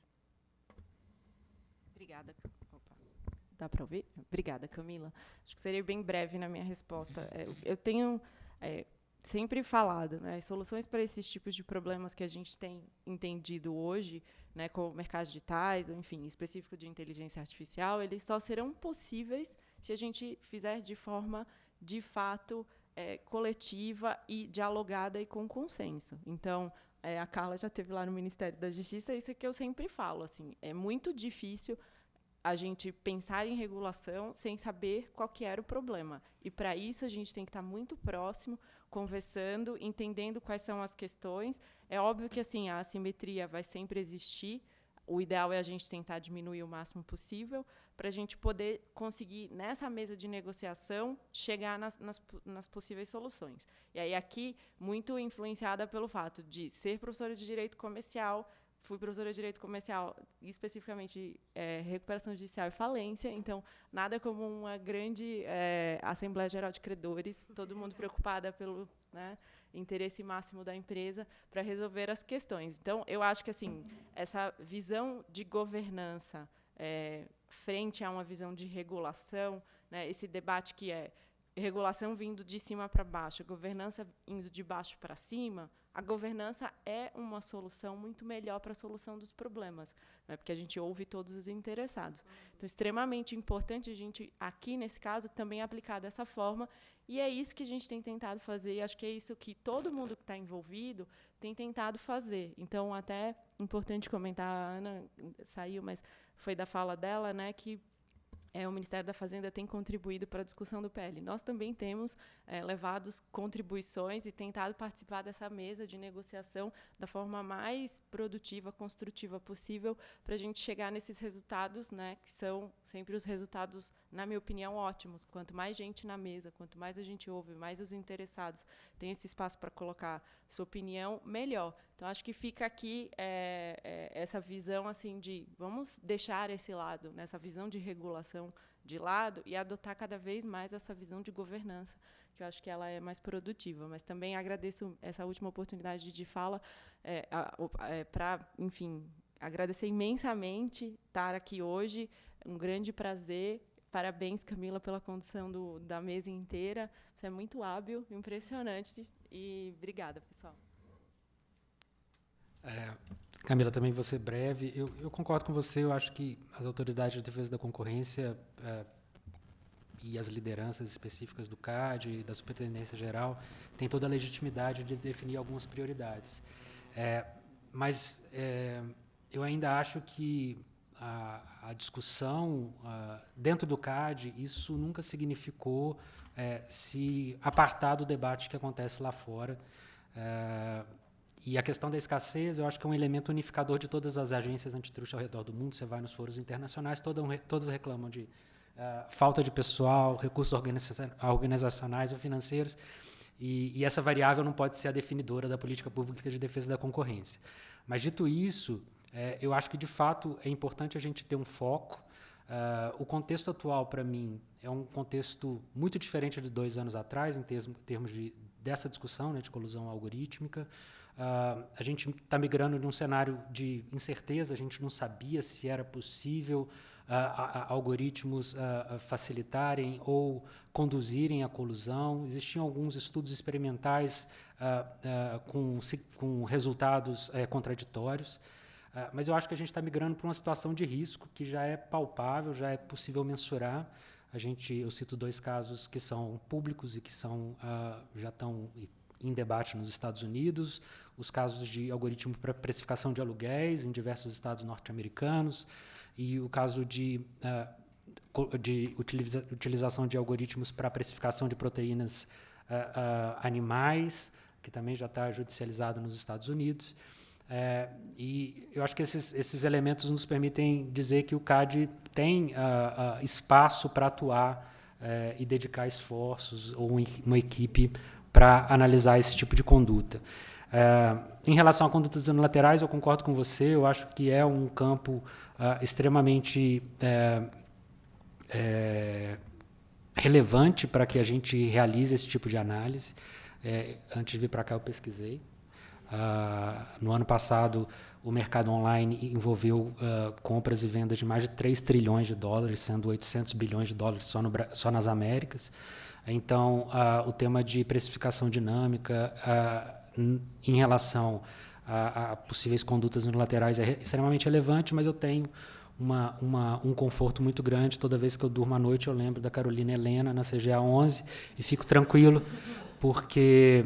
Dá para ouvir? Obrigada, Camila. Acho que serei bem breve na minha resposta. Eu tenho sempre falado, né, soluções para esses tipos de problemas que a gente tem entendido hoje, né, com mercados digitais, ou, enfim, específico de inteligência artificial, eles só serão possíveis se a gente fizer de forma, de fato, coletiva e dialogada e com consenso. Então, a Carla já esteve lá no Ministério da Justiça, isso é que eu sempre falo, assim, é muito difícil a gente pensar em regulação sem saber qual que era o problema. E, para isso, a gente tem que estar muito próximo, conversando, entendendo quais são as questões. É óbvio que assim, a assimetria vai sempre existir. O ideal é a gente tentar diminuir o máximo possível para a gente poder conseguir, nessa mesa de negociação, chegar nas possíveis soluções. E aí, aqui, muito influenciada pelo fato de ser professora de Direito Comercial. Fui professora de Direito Comercial, especificamente recuperação judicial e falência, então, nada como uma grande Assembleia Geral de Credores, todo mundo preocupada pelo, né, interesse máximo da empresa para resolver as questões. Então, eu acho que assim, essa visão de governança frente a uma visão de regulação, né, esse debate que é regulação vindo de cima para baixo, governança indo de baixo para cima, a governança é uma solução muito melhor para a solução dos problemas, né? Porque a gente ouve todos os interessados. Então, extremamente importante a gente, aqui nesse caso, também aplicar dessa forma, e é isso que a gente tem tentado fazer, e acho que é isso que todo mundo que está envolvido tem tentado fazer. Então, até importante comentar, a Ana saiu, mas foi da fala dela, né, que o Ministério da Fazenda tem contribuído para a discussão do PL. Nós também temos levado contribuições e tentado participar dessa mesa de negociação da forma mais produtiva, construtiva possível, para a gente chegar nesses resultados, né, que são sempre os resultados, na minha opinião, ótimos. Quanto mais gente na mesa, quanto mais a gente ouve, mais os interessados têm esse espaço para colocar sua opinião, melhor. Então, acho que fica aqui essa visão assim, de vamos deixar esse lado, né, essa visão de regulação de lado e adotar cada vez mais essa visão de governança, que eu acho que ela é mais produtiva. Mas também agradeço essa última oportunidade de fala para, enfim, agradecer imensamente estar aqui hoje. Um grande prazer. Parabéns, Camila, pela condução da mesa inteira. Você é muito hábil, impressionante. E obrigada, pessoal. Camila, também vou ser breve. Eu concordo com você, eu acho que as autoridades de defesa da concorrência e as lideranças específicas do CAD e da Superintendência Geral têm toda a legitimidade de definir algumas prioridades. Mas eu ainda acho que a discussão dentro do CAD, isso nunca significou se apartar do debate que acontece lá fora. E a questão da escassez, eu acho que é um elemento unificador de todas as agências antitruste ao redor do mundo. Você vai nos foros internacionais, todas reclamam de falta de pessoal, recursos organizacionais ou financeiros, e essa variável não pode ser a definidora da política pública de defesa da concorrência. Mas, dito isso, eu acho que, de fato, é importante a gente ter um foco. O contexto atual, para mim, é um contexto muito diferente de 2 anos atrás, em termos dessa discussão, né, de colusão algorítmica. A gente está migrando de um cenário de incerteza, a gente não sabia se era possível algoritmos facilitarem ou conduzirem a colusão. Existiam alguns estudos experimentais com resultados contraditórios, mas eu acho que a gente está migrando para uma situação de risco que já é palpável, já é possível mensurar. Eu cito 2 casos que são públicos e que já estão em debate nos Estados Unidos, os casos de algoritmo para precificação de aluguéis em diversos estados norte-americanos e o caso de utilização de algoritmos para precificação de proteínas animais, que também já está judicializado nos Estados Unidos. E eu acho que esses elementos nos permitem dizer que o CAD tem espaço para atuar e dedicar esforços ou uma equipe para analisar esse tipo de conduta. Em relação a condutas unilaterais, eu concordo com você, eu acho que é um campo extremamente relevante para que a gente realize esse tipo de análise. Antes de vir para cá, eu pesquisei. No ano passado, o mercado online envolveu compras e vendas de mais de 3 trilhões de dólares, sendo 800 bilhões de dólares só nas Américas. Então, o tema de precificação dinâmica em relação a possíveis condutas unilaterais é extremamente relevante, mas eu tenho um conforto muito grande. Toda vez que eu durmo à noite, eu lembro da Carolina Helena na CGA 11 e fico tranquilo, porque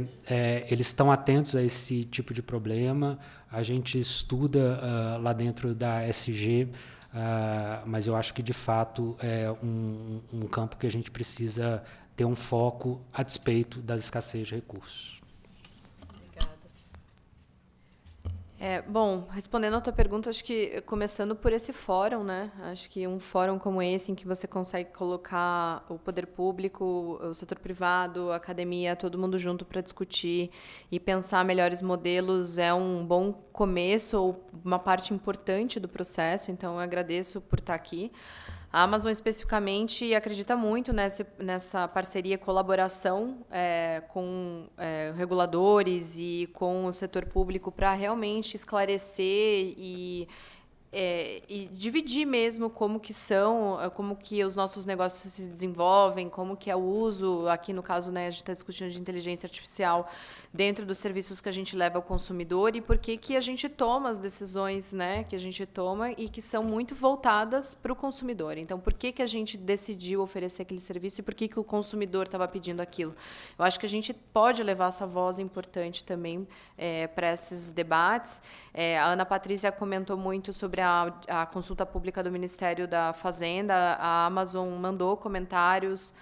eles estão atentos a esse tipo de problema. A gente estuda lá dentro da SG, mas eu acho que, de fato, é um campo que a gente precisa ter um foco a despeito das escassez de recursos. Bom, respondendo a tua pergunta, acho que começando por esse fórum, né? Acho que um fórum como esse, em que você consegue colocar o poder público, o setor privado, a academia, todo mundo junto para discutir e pensar melhores modelos, é um bom começo ou uma parte importante do processo. Então, eu agradeço por estar aqui. A Amazon, especificamente, acredita muito nessa parceria, colaboração com reguladores e com o setor público para realmente esclarecer e dividir mesmo como que os nossos negócios se desenvolvem, como que é o uso, aqui no caso, né, a gente está discutindo de inteligência artificial dentro dos serviços que a gente leva ao consumidor e por que a gente toma as decisões, né, que a gente toma e que são muito voltadas para o consumidor. Então, por que a gente decidiu oferecer aquele serviço e por que o consumidor estava pedindo aquilo? Eu acho que a gente pode levar essa voz importante também para esses debates. A Ana Patrícia comentou muito sobre a consulta pública do Ministério da Fazenda. A Amazon mandou comentários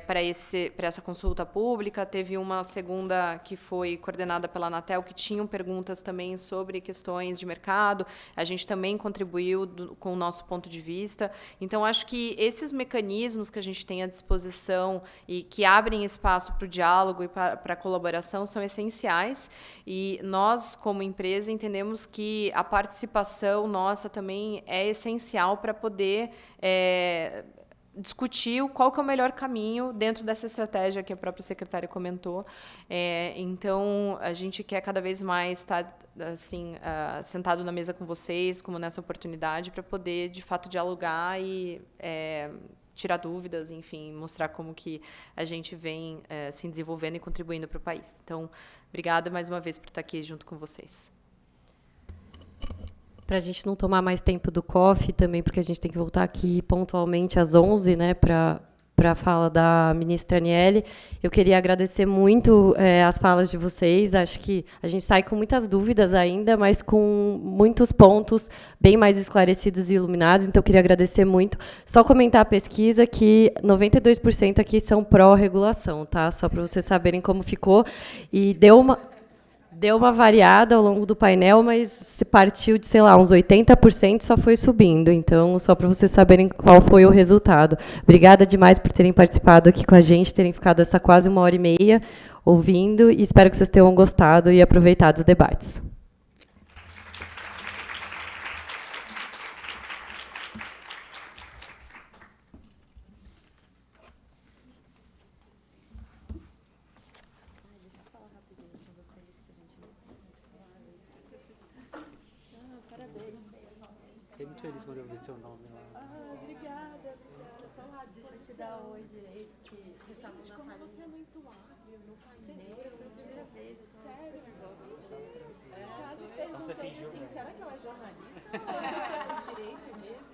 para essa consulta pública. Teve uma segunda que foi coordenada pela Anatel, que tinham perguntas também sobre questões de mercado. A gente também contribuiu com o nosso ponto de vista. Então, acho que esses mecanismos que a gente tem à disposição e que abrem espaço para o diálogo e para a colaboração são essenciais. E nós, como empresa, entendemos que a participação nossa também é essencial para poder discutir qual que é o melhor caminho dentro dessa estratégia que a própria secretária comentou. Então, a gente quer cada vez mais estar assim, sentado na mesa com vocês, como nessa oportunidade, para poder, de fato, dialogar e tirar dúvidas, enfim, mostrar como que a gente vem se desenvolvendo e contribuindo para o país. Então, obrigada mais uma vez por estar aqui junto com vocês. Para a gente não tomar mais tempo do COF também, porque a gente tem que voltar aqui pontualmente às 11, né, para a fala da ministra Aniele, eu queria agradecer muito as falas de vocês. Acho que a gente sai com muitas dúvidas ainda, mas com muitos pontos bem mais esclarecidos e iluminados. Então, eu queria agradecer muito. Só comentar a pesquisa que 92% aqui são pró-regulação, tá? Só para vocês saberem como ficou. E deu uma variada ao longo do painel, mas se partiu de, sei lá, uns 80%, só foi subindo. Então, só para vocês saberem qual foi o resultado. Obrigada demais por terem participado aqui com a gente, terem ficado essa quase 1h30 ouvindo, e espero que vocês tenham gostado e aproveitado os debates. Fiquei muito feliz quando eu vi seu nome lá. Obrigada. Deixa eu te dar oi direito, que você estava na sala. Você é muito hábil no painel. É a primeira vez. Sério? Mentira. Quase perguntei assim, será que ela é jornalista? Direito mesmo?